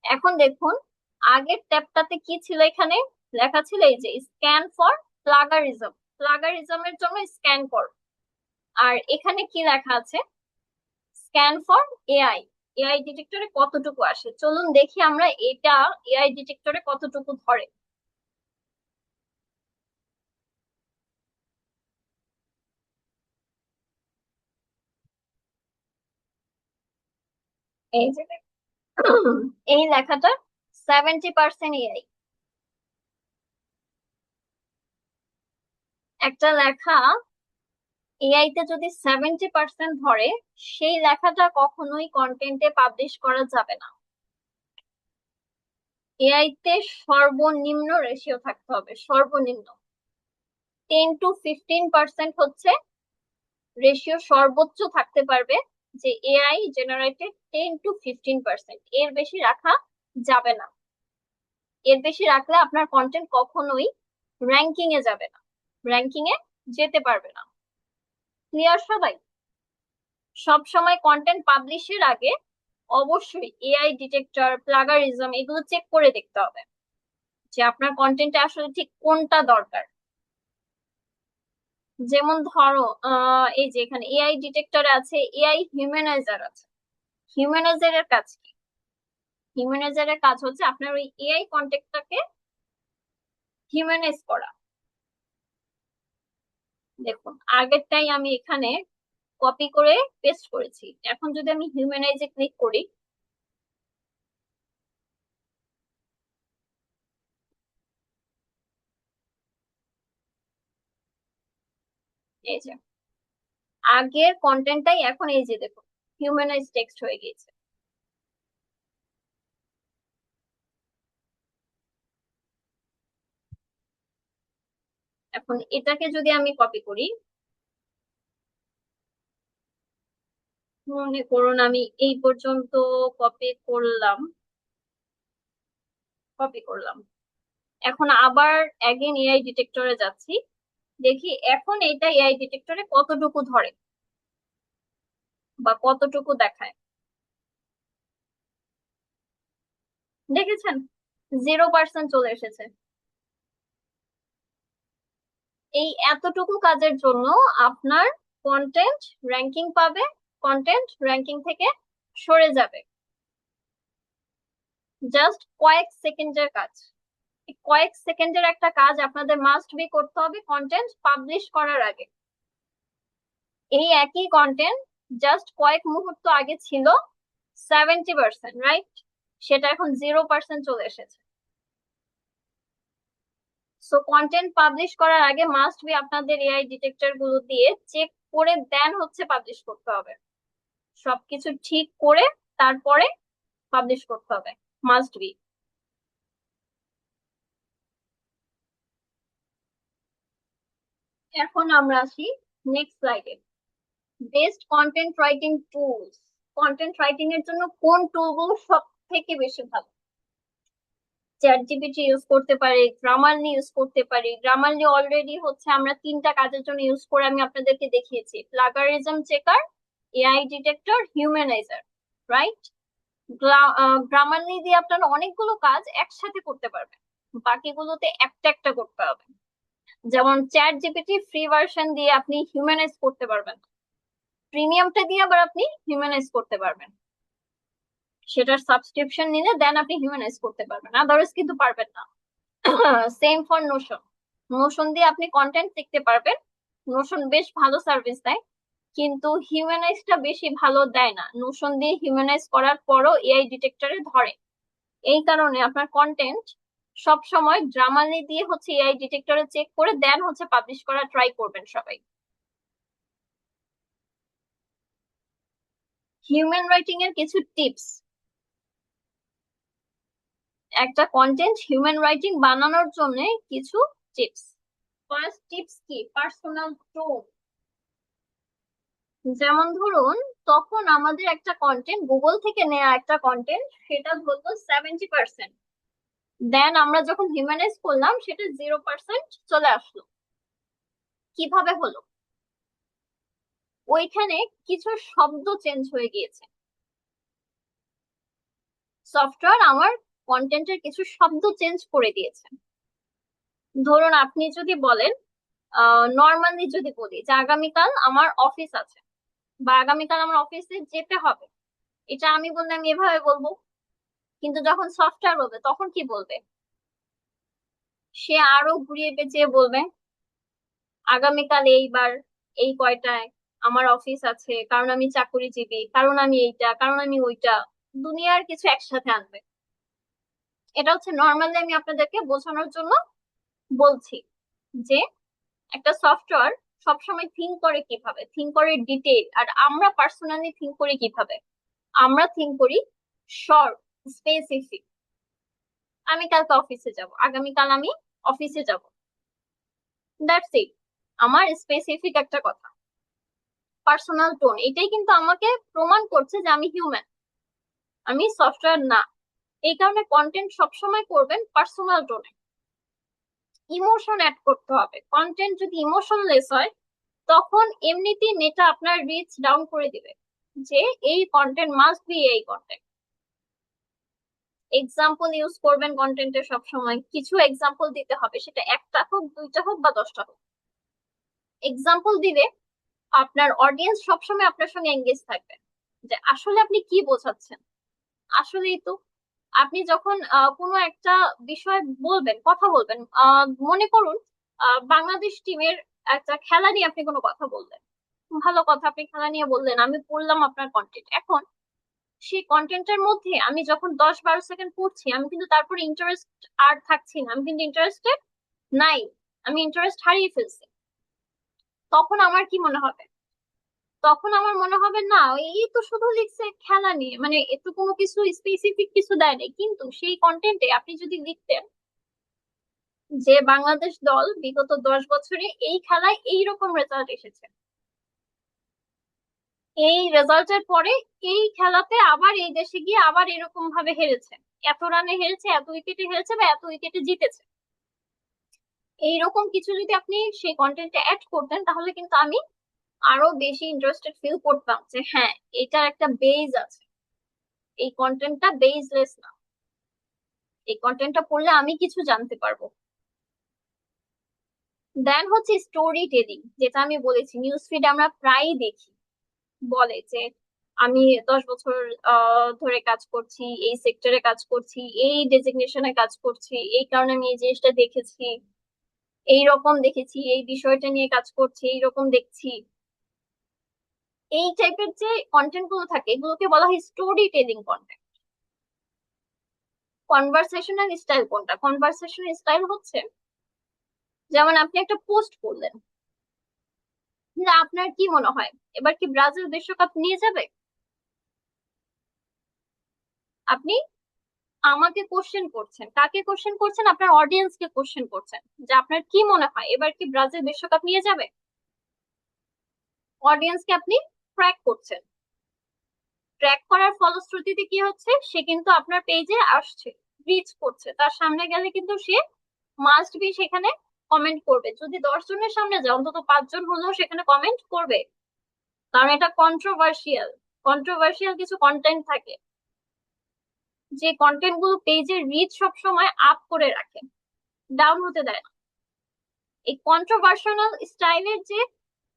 এখন দেখুন, আগের ট্যাবটাতে কি ছিল, এখানে লেখা ছিল এই যে স্ক্যান ফর প্লাগারিজম, প্লাগারিজমের জন্য স্ক্যান কর। আর এখানে কি লেখা আছে, স্ক্যান ফর এআই। এআই ডিটেক্টরে কতটুকু আসে, চলুন দেখি আমরা এটা এআই ডিটেক্টরে কতটুকু ধরে। এই যে এই লেখাটা 70% এআই। একটা লেখা এআই তে যদি 70% ধরে, সেই লেখাটা কখনোই কন্টেন্টে পাবলিশ করা যাবে না। এআই তে সর্বনিম্ন রেশিও থাকতে হবে, সর্বনিম্ন 10 to 15% হচ্ছে রেশিও সর্বোচ্চ থাকতে পারবে, যে এআই জেনারেটেড 10 to 15%, এর বেশি রাখা যাবে না। এর বেশি রাখলে আপনার কন্টেন্ট কখনোই র্যাঙ্কিং এ যাবে না, র্যাঙ্কিং এ যেতে পারবে না। ক্লিয়ার সবাই? সব সময় কন্টেন্ট পাবলিশের আগে অবশ্যই এআই ডিটেক্টর, প্লাগারিজম এগুলো চেক করে দেখতে হবে যে আপনার কন্টেন্টে আসলে ঠিক কোনটা দরকার। যেমন ধরো এই যে এখানে এআই ডিটেক্টরে আছে এআই হিউম্যানাইজার আছে। হিউম্যানাইজারের কাজ কি? হিউম্যানাইজারের কাজ হচ্ছে আপনার ওই এআই কন্টেন্টটাকে হিউম্যানাইজ করা। দেখুন, আগেরটাই আমি এখানে কপি করে পেস্ট করেছি, এখন যদি আমি হিউম্যানাইজে ক্লিক করি, এই যে আগের কন্টেন্টটাই এখন এই যে দেখুন হিউম্যানাইজ টেক্সট হয়ে গিয়েছে। এখন এটাকে যদি আমি কপি করি, মনে করুন আমি এই পর্যন্ত কপি করলাম, কপি করলাম। এখন আবার অ্যাগেন এআই ডিটেক্টরে যাচ্ছি, দেখি এখন এটা এআই ডিটেক্টরে কতটুকু ধরে। বা কতটুকু দেখায়? দেখেছেন 0% চলে এসেছে। এই এতটুকু কাজের জন্য আপনার কন্টেন্ট র্যাঙ্কিং পাবে, কন্টেন্ট র্যাঙ্কিং থেকে সরে যাবে। জাস্ট কয়েক সেকেন্ডের কাজ। এই কয়েক সেকেন্ডের একটা কাজ আপনাদের মাস্ট বি করতে হবে কন্টেন্ট পাবলিশ করার আগে। এই একই কন্টেন্ট জাস্ট কয়েক মুহূর্ত আগে ছিল 70%, রাইট? সেটা এখন 0% চলে এসেছে। সো কন্টেন্ট পাবলিশ করার আগে মাস্ট বি আপনাদের এআই ডিটেক্টর গুলো দিয়ে চেক করে দেন হচ্ছে পাবলিশ করতে হবে। সবকিছু ঠিক করে তারপরে পাবলিশ করতে হবে, মাস্ট বি। এখন আমরা আসি নেক্সট স্লাইডে। Best content writing tools. Content writing এর জন্য কোন টুলগুলো সব থেকে বেশি ভালো? চ্যাট জিপিটি ইউজ করতে পারি, গ্রামারলি ইউজ করতে পারি। গ্রামারলি অলরেডি হচ্ছে আমরা 3টা কাজের জন্য ইউজ করে আমি আপনাদেরকে দেখিয়েছি: plagiarism checker, AI detector, humaniser, right? Grammarly দিয়ে আপনারা অনেকগুলো কাজ একসাথে করতে পারবেন, বাকিগুলোতে একটা একটা করতে হবে। যেমন চ্যাট জিপিটি ফ্রি ভার্সন দিয়ে আপনি হিউম্যানাইজ করতে পারবেন, প্রিমিয়ামটা দিয়ে আবার আপনি হিউম্যানাইজ করতে পারবেন। সেটার সাবস্ক্রিপশন নিলে দেন আপনি হিউম্যানাইজ করতে পারবেন, আদারওয়াইজ কিন্তু পারবেন না। Same for Notion. নোশন দিয়ে আপনি কন্টেন্ট লিখতে পারবেন। নোশন বেশ ভালো সার্ভিস দেয়, কিন্তু হিউম্যানাইজটা বেশি ভালো দেয় না। নোশন দিয়ে হিউম্যানাইজ করার পরও এআই ডিটেক্টরে ধরে। এই কারণে আপনার কন্টেন্ট সব সময় গ্রামারলি দিয়ে হচ্ছে এআই ডিটেক্টরে চেক করে দেন হচ্ছে পাবলিশ করা ট্রাই করবেন সবাই। হিউম্যান রাইটিং এর কিছু টিপস। একটা কন্টেন্ট হিউম্যান রাইটিং বানানোর জন্য কিছু টিপস। ফার্স্ট টিপস কি? Personal tone. যেমন ধরুন, তখন আমাদের একটা কন্টেন্ট গুগল থেকে নেওয়া একটা কন্টেন্ট, সেটা ধরলো 70%, দেন আমরা যখন হিউম্যানাইজ করলাম সেটা 0% চলে আসলো। কিভাবে হলো? ওইখানে কিছু শব্দ চেঞ্জ হয়ে গিয়েছে। সফটওয়্যার আমার কন্টেন্টের কিছু শব্দ চেঞ্জ করে দিয়েছে। ধরুন আপনি যদি বলেন, নর্মালি যদি বলি যে আগামীকাল আমার অফিস আছে বা আগামীকাল আমার অফিসে যেতে হবে, এটা আমি বললে আমি এভাবে বলবো। কিন্তু যখন সফটওয়্যার বলবে তখন কি বলবে? সে আরো ঘুরিয়ে পেঁচিয়ে বলবে, আগামীকাল এইবার এই কয়টায় আমার অফিস আছে, কারণ আমি চাকরিজীবী, কারণ আমি এইটা, কারণ আমি ওইটা, দুনিয়ার কিছু একসাথে আনবে। এটা হচ্ছে নর্মালি আমি আপনাদেরকে বোঝানোর জন্য বলছি যে একটা সফটওয়্যার সবসময় থিঙ্ক করে কিভাবে, থিঙ্ক করে ডিটেইল। আর আমরা পার্সোনালি থিঙ্ক করি কিভাবে? আমরা থিঙ্ক করি শর্ট, স্পেসিফিক। আমি কালকে অফিসে যাব, আগামীকাল আমি অফিসে যাব, দ্যাটস ইট। আমার স্পেসিফিক একটা কথা। পার্সোনাল টোন, এটাই কিন্তু আমাকে প্রমাণ করছে যে আমি হিউম্যান, আমি সফটওয়্যার না। এই কারণে কন্টেন্ট সবসময় করবেন পার্সোনাল টোনে। ইমোশন অ্যাড করতে হবে। কন্টেন্ট যদি ইমোশনলেস হয় তখন এমনিতেই মেটা আপনার রিচ ডাউন করে দিবে, যে এই কন্টেন্ট মাস্ট বি এই কন্টেন্ট। এক্সাম্পল ইউজ করবেন কন্টেন্টে, সবসময় কিছু এক্সাম্পল দিতে হবে, সেটা একটা হোক, 2টা হোক বা 10টা হোক। এক্সাম্পল দিলে আপনার অডিয়েন্স সবসময় আপনার সঙ্গে এঙ্গেজ থাকবে, যে আসলে আপনি কি বোঝাচ্ছেন। আসলেই তো আপনি যখন কোনো একটা বিষয় বলবেন, কথা বলবেন, মনে করুন বাংলাদেশ টিমের একটা খেলা নিয়ে আপনি কোনো কথা বললেন, ভালো কথা, আপনি খেলা নিয়ে বললেন, আমি পড়লাম আপনার কন্টেন্ট। এখন সেই কন্টেন্টের মধ্যে আমি যখন 10-12 সেকেন্ড পড়ছি, আমি কিন্তু তারপরে ইন্টারেস্ট আর থাকছি না, আমি কিন্তু ইন্টারেস্টেড নাই, আমি ইন্টারেস্ট হারিয়ে ফেলছি। তখন আমার কি মনে হবে? তখন আমার মনে হবে না, এই তো শুধু লিখছে খেলা নিয়ে, মানে এত কোনো কিছু স্পেসিফিক কিছু দেয় নাই। কিন্তু সেই কন্টেন্টে আপনি যদি লিখতেন যে বাংলাদেশ দল বিগত 10 বছরে এই খেলায় এইরকম রেজাল্ট এসেছে, এই রেজাল্টের পরে এই খেলাতে আবার এই দেশে গিয়ে আবার এরকম ভাবে হেরেছে, এত রানে হেরেছে, এত উইকেটে হেরেছে বা এত উইকেটে জিতেছে, এইরকম কিছু যদি আপনি সেই কন্টেন্টে অ্যাড করতেন, তাহলে কিন্তু আমি আরো বেশি ইন্টারেস্টেড ফিল করতাম যে হ্যাঁ, এটার একটা বেজ আছে, এই কন্টেন্টটা বেজলেস না, এই কন্টেন্টটা পড়লে আমি কিছু জানতে পারবো। দেন হচ্ছে স্টোরি টেলিং, যেটা আমি বলেছি নিউজ ফিড আমরা প্রায়ই দেখি, বলে যে আমি 10 বছর ধরে কাজ করছি, এই সেক্টরে কাজ করছি, এই ডেজিগনেশনে কাজ করছি, এই কারণে আমি এই জিনিসটা দেখেছি, এই রকম দেখেছি, এই বিষয়টা নিয়ে কাজ করছি, এই রকম দেখছি। এই টাইপের যে কন্টেন্ট গুলো থাকে এগুলোকে বলা হয় story telling content. Conversational style কোনটা? কনভারসেশনাল স্টাইল হচ্ছে যেমন আপনি একটা পোস্ট করলেন যে আপনার কি মনে হয় এবার কি ব্রাজিল বিশ্বকাপ নিয়ে যাবে। আপনি আমাকে কোশ্চেন করছেন, কাকে কোশ্চেন করছেন? আপনার অডিয়েন্সকে কোশ্চেন করছেন যে আপনার কি মনে হয় এবার কি ব্রাজিল বিশ্বকাপ নিয়ে যাবে। অডিয়েন্সকে আপনি ট্র্যাক করছেন। ট্র্যাক করার ফলশ্রুতিতে কি হচ্ছে, সে কিন্তু আপনার পেজে আসছে, রিচ করছে, তার সামনে গেলে কিন্তু সে মাস্ট বি সেখানে কমেন্ট করবে। যদি 10 জনের সামনে যায় অন্তত 5 জন হলেও সেখানে কমেন্ট করবে, কারণ এটা কন্ট্রোভার্সিয়াল। কন্ট্রোভার্সিয়াল কিছু কন্টেন্ট থাকে, যে কন্টেন্ট গুলো পেজের রিচ সবসময় আপ করে রাখে, ডাউন হতে দেয় না। এই কন্ট্রোভার্সনাল স্টাইলের যে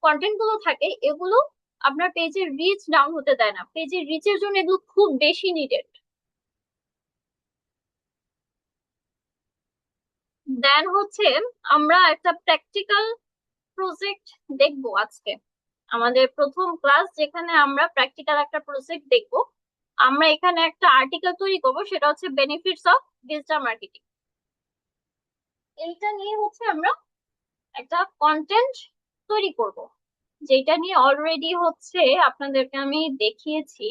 কন্টেন্ট গুলো থাকে এগুলো আপনার পেজের রিচ ডাউন হতে দেয় না, পেজের রিচের জন্য এগুলো খুব বেশি নিডেড। দেন হচ্ছে আমরা একটা প্র্যাকটিক্যাল প্রজেক্ট দেখবো আজকে, আমাদের প্রথম ক্লাস যেখানে আমরা প্র্যাকটিক্যাল একটা প্রজেক্ট দেখবো। আমরা এখানে একটা আর্টিকেল তৈরি করব, সেটা হচ্ছে বেনিফিটস অফ ডিজিটাল মার্কেটিং। এইটা নিয়ে হচ্ছে আমরা একটা কন্টেন্ট তৈরি করব, যেটা নিয়ে অলরেডি হচ্ছে আপনাদেরকে আমি দেখিয়েছি।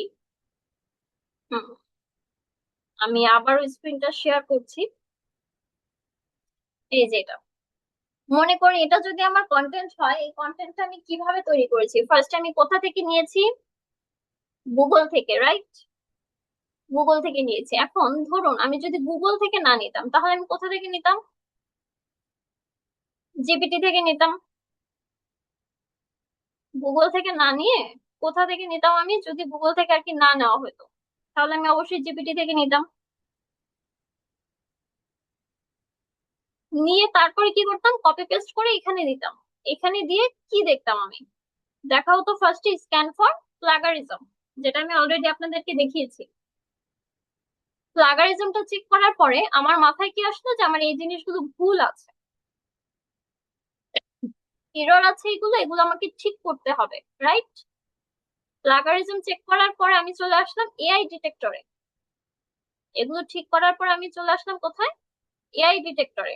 হুম, আমি আবারও স্ক্রিনটা শেয়ার করছি। এই যে এটা, মনে করি এটা যদি আমার কন্টেন্ট হয়, এই কন্টেন্টটা আমি কিভাবে তৈরি করেছি। ফার্স্ট আমি কোথা থেকে নিয়েছি? গুগল থেকে, রাইট? গুগল থেকে নিয়েছি। এখন ধরুন আমি যদি গুগল থেকে না নিতাম তাহলে আমি কোথা থেকে নিতাম? জিপিটি থেকে নিতাম। গুগল থেকে না নিয়ে কোথা থেকে নিতাম আমি, যদি গুগল থেকে আর কি না নেওয়া হতো তাহলে আমি অবশ্যই জিপিটি থেকে নিতাম। নিয়ে তারপরে কি করতাম, কপি পেস্ট করে এখানে দিতাম। এখানে দিয়ে কি দেখতাম আমি? দেখা হতো ফার্স্টে স্ক্যান ফর প্লাগারিজম, যেটা আমি অলরেডি আপনাদেরকে দেখিয়েছি। প্লাগারিজমটা চেক করার পরে আমার মাথায় কি আসলো, যে আমার এই জিনিসগুলো ভুল আছে, এরর আছে, এগুলো এগুলো আমাকে ঠিক করতে হবে, রাইট? প্লাগারিজম চেক করার পরে আমি চলে আসলাম এআই ডিটেক্টরে। এগুলো ঠিক করার পর আমি চলে আসলাম কোথায়? এআই ডিটেক্টরে।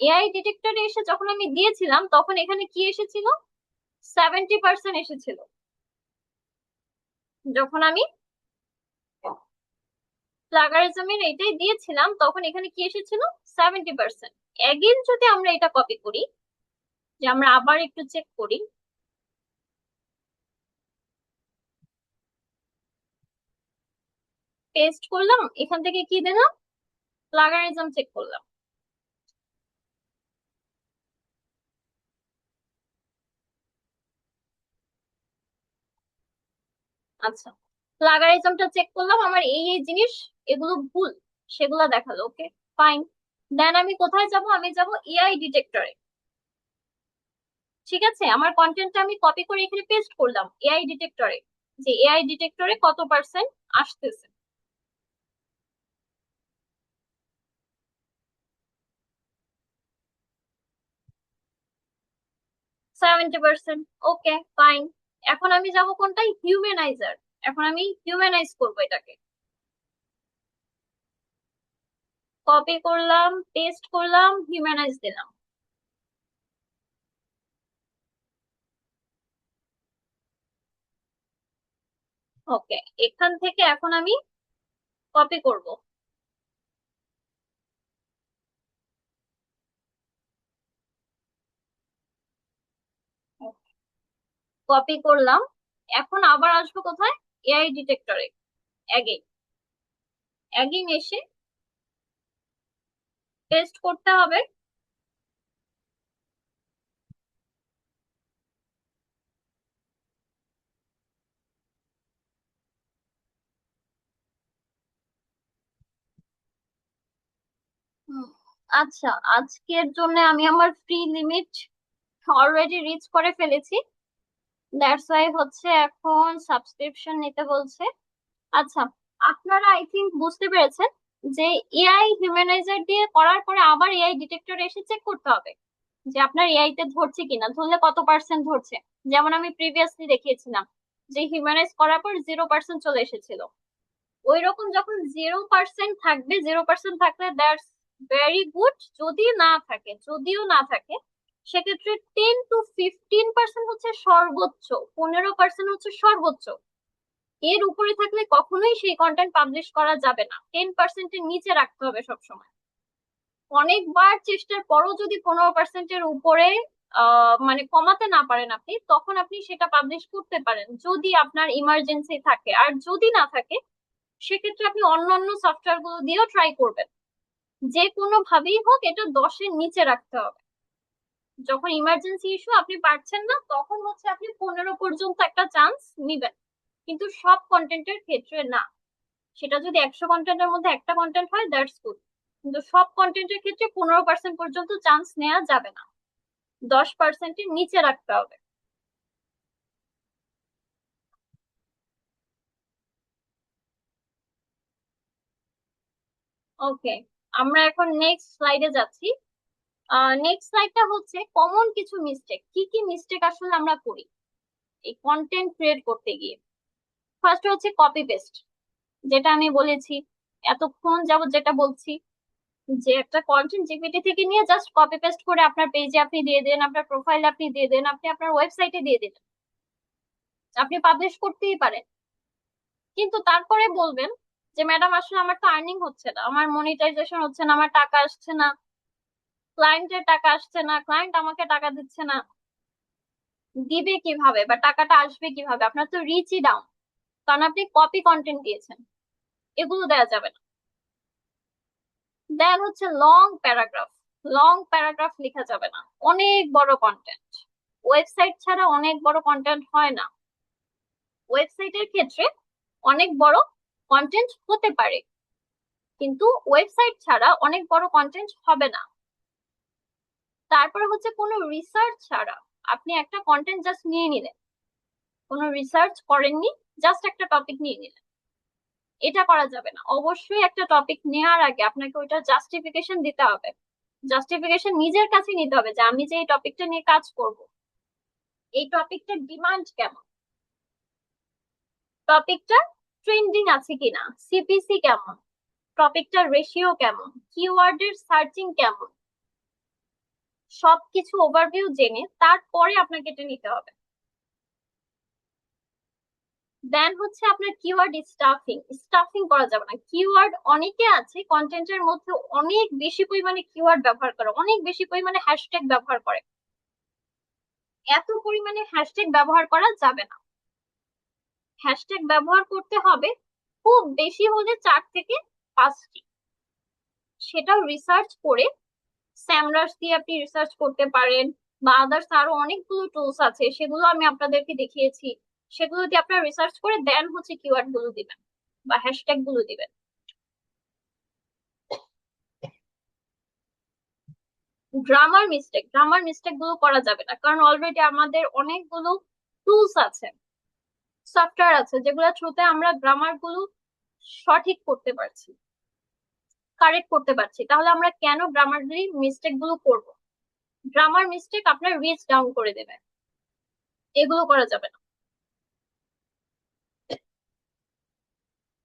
এআই ডিটেক্টরে এসে যখন আমি দিয়েছিলাম তখন এখানে কি এসেছিল? 70% এসেছিল। যখন আমি প্লাগারিজমের এটাই দিয়েছিলাম তখন এখানে কি এসেছিল? 70%। এগেন যদি আমরা এটা কপি করি, যে আমরা আবার একটু চেক করি, পেস্ট করলাম, এখান থেকে কি দিলাম? প্লাগারিজম চেক করলাম। আচ্ছা, প্লাগারিজমটা চেক করলাম, আমার এই এই জিনিস এগুলো ভুল, সেগুলো দেখালো। ওকে, ফাইন। দেন আমি কোথায় যাব? আমি যাব এআই ডিটেক্টরে। ঠিক আছে, আমার কন্টেন্টটা আমি কপি করে এখানে পেস্ট করলাম এআই ডিটেক্টরে, যে এআই ডিটেক্টরে কত পার্সেন্ট আসতেছে। 70%। ওকে, ফাইন। এখন আমি যাব কোনটাই? হিউম্যানাইজার। এখন আমি হিউম্যানাইজ করবো এটাকে। কপি করলাম, পেস্ট করলাম, হিউম্যানাইজ দিলাম। ওকে, এখান থেকে এখন আমি কপি করব। কপি করলাম, এখন আবার আসবো কোথায়? এআই ডিটেক্টরে। অ্যাগেইন, অ্যাগেইন এসে পেস্ট করতে হবে। হুম, আচ্ছা, আজকের জন্য আমি আমার ফ্রি লিমিট অলরেডি রিচ করে ফেলেছি। দ্যাটস ওয়াই হচ্ছে এখন সাবস্ক্রিপশন নিতে বলছে। আচ্ছা, আপনারা আই থিংক বুঝতে পেরেছেন যে এআই হিউম্যানাইজার দিয়ে করার পরে আবার এআই ডিটেক্টর এসে চেক করতে হবে যে আপনার এআই তে ধরছে কিনা, ধরলে কত পার্সেন্ট ধরছে। যেমন আমি প্রিভিয়াসলি দেখিয়েছিলাম যে হিউম্যানাইজ করার পর 0% চলে এসেছিল। ওই রকম যখন 0% থাকবে, 0% থাকলে দ্যাটস ভেরি গুড। যদি না থাকে, যদিও না থাকে, সেক্ষেত্রে 10 to 15% হচ্ছে সর্বোচ্চ, 15% হচ্ছে সর্বোচ্চ। এর উপরে থাকলে কখনোই সেই কন্টেন্ট পাবলিশ করা যাবে না। 10%-এর নিচে রাখতে হবে সবসময়। অনেকবার চেষ্টার পরও যদি 15%-এর উপরে মানে কমাতে না পারেন আপনি, তখন আপনি সেটা পাবলিশ করতে পারেন যদি আপনার ইমার্জেন্সি থাকে। আর যদি না থাকে, সেক্ষেত্রে আপনি অন্যান্য সফটওয়্যার গুলো দিয়েও ট্রাই করবেন। যে কোনো ভাবেই হোক এটা 10-এর নিচে রাখতে হবে। যখন ইমার্জেন্সি ইস্যু আপনি পারছেন না, তখন হচ্ছে আপনি 15 পর্যন্ত একটা চান্স নিবেন, কিন্তু সব কন্টেন্টের ক্ষেত্রে না। সেটা যদি 100 কন্টেন্টের মধ্যে একটা কন্টেন্ট হয় দ্যাটস গুড, কিন্তু সব কন্টেন্টের ক্ষেত্রে 15% পর্যন্ত চান্স নেওয়া যাবে না, 10%-এর নিচে রাখতে হবে। ওকে, আমরা এখন নেক্সট স্লাইডে যাচ্ছি। নেক্সট স্লাইডটা হচ্ছে কমন কিছু মিস্টেক। কি কি মিস্টেক আসলে আমরা করি এই কন্টেন্ট ক্রিয়েট করতে গিয়ে। ফার্স্ট হচ্ছে কপি পেস্ট, যেটা আমি বলেছি এতক্ষণ যাবত, যেটা বলছি যে একটা কন্টেন্ট জিপিটি থেকে নিয়ে জাস্ট কপি পেস্ট করে আপনার পেজে আপনি দিয়ে দেন, আপনার প্রোফাইলে আপনি দিয়ে দেন, আপনি আপনার ওয়েবসাইটে দিয়ে দেন, আপনি পাবলিশ করতেই পারেন। কিন্তু তারপরে বলবেন যে ম্যাডাম আসলে আমার তো আর্নিং হচ্ছে না, আমার মনিটাইজেশন হচ্ছে না, আমার টাকা আসছে না, ক্লায়েন্টের টাকা আসছে না, ক্লায়েন্ট আমাকে টাকা দিচ্ছে না। দিবে কিভাবে বা টাকাটা আসবে কিভাবে? আপনার তো রিচই ডাউন, কারণ আপনি কপি কন্টেন্ট দিয়েছেন। এগুলো দেওয়া যাবে না। দেন হচ্ছে লং প্যারাগ্রাফ। লং প্যারাগ্রাফ লেখা যাবে না, অনেক বড় কন্টেন্ট। ওয়েবসাইট ছাড়া অনেক বড় কন্টেন্ট হয় না। ওয়েবসাইটের ক্ষেত্রে অনেক বড় কন্টেন্ট হতে পারে, কিন্তু ওয়েবসাইট ছাড়া অনেক বড় কন্টেন্ট হবে না। তারপরে হচ্ছে কোনো রিসার্চ ছাড়া আপনি একটা কন্টেন্ট জাস্ট নিয়ে নিলেন, কোনো রিসার্চ করেননি, জাস্ট একটা টপিক নিয়ে নিলেন, এটা করা যাবে না। অবশ্যই একটা টপিক নেওয়ার আগে আপনাকে ওইটা জাস্টিফিকেশন দিতে হবে। জাস্টিফিকেশন নিজের কাছে নিতে হবে যে আমি যে এই টপিকটা নিয়ে কাজ করব, এই টপিকটার ডিমান্ড কেমন, টপিকটা ট্রেন্ডিং আছে কিনা, সিপিসি কেমন, টপিকটার রেশিও কেমন, কিওয়ার্ডের সার্চিং কেমন, সবকিছু ওভারভিউ জেনে তারপরে আপনাকে এটা নিতে হবে। দেন হচ্ছে আপনার কিওয়ার্ড স্টাফিং। স্টাফিং করা যাবে না। কিওয়ার্ড অনেকে আছে কন্টেন্টের মধ্যে অনেক বেশি পরিমাণে কিওয়ার্ড ব্যবহার করে, অনেক বেশি পরিমাণে হ্যাশট্যাগ ব্যবহার করে। এত পরিমাণে হ্যাশট্যাগ ব্যবহার করা যাবে না। হ্যাশট্যাগ ব্যবহার করতে হবে খুব বেশি হলে 4 থেকে 5টি। সেটাও রিসার্চ করে, স্যামরাস দিয়ে আপনি রিসার্চ করতে পারেন, বা আদার্স আরো অনেকগুলো টুলস আছে, সেগুলো আমি আপনাদেরকে দেখিয়েছি। সেগুলো দিয়ে আপনার রিসার্চ করে দেন হচ্ছে কিওয়ার্ড গুলো দিবেন বা হ্যাশট্যাগ গুলো দিবেন। গ্রামার মিস্টেক গুলো করা যাবে না, কারণ অলরেডি আমাদের অনেকগুলো টুলস আছে, সফটওয়্যার আছে, যেগুলো থ্রুতে আমরা গ্রামার গুলো সঠিক করতে পারছি, কারেক্ট করতে পারছি। তাহলে আমরা কেন গ্রামারলি মিস্টেক গুলো করবো? গ্রামার মিস্টেক আপনার রিচ ডাউন করে দেবে, এগুলো করা যাবে না।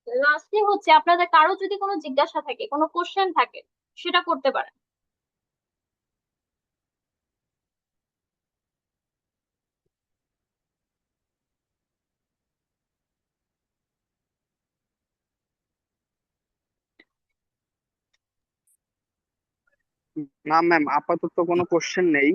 লাস্টে হচ্ছে আপনাদের কারো যদি কোনো জিজ্ঞাসা থাকে, কোনো কোশ্চেন থাকে, সেটা করতে পারেন। না ম্যাম, আপাতত কোনো কোশ্চেন নেই।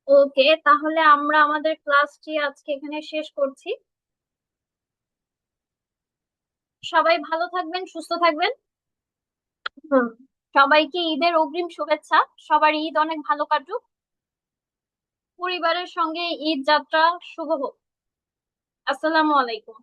ওকে, তাহলে আমরা আমাদের ক্লাসটি আজকে এখানে শেষ করছি। সবাই ভালো থাকবেন, সুস্থ থাকবেন। হুম। সবাইকে ঈদের অগ্রিম শুভেচ্ছা। সবার ঈদ অনেক ভালো কাটুক। পরিবারের সঙ্গে ঈদ যাত্রা শুভ হোক। আসসালামু আলাইকুম।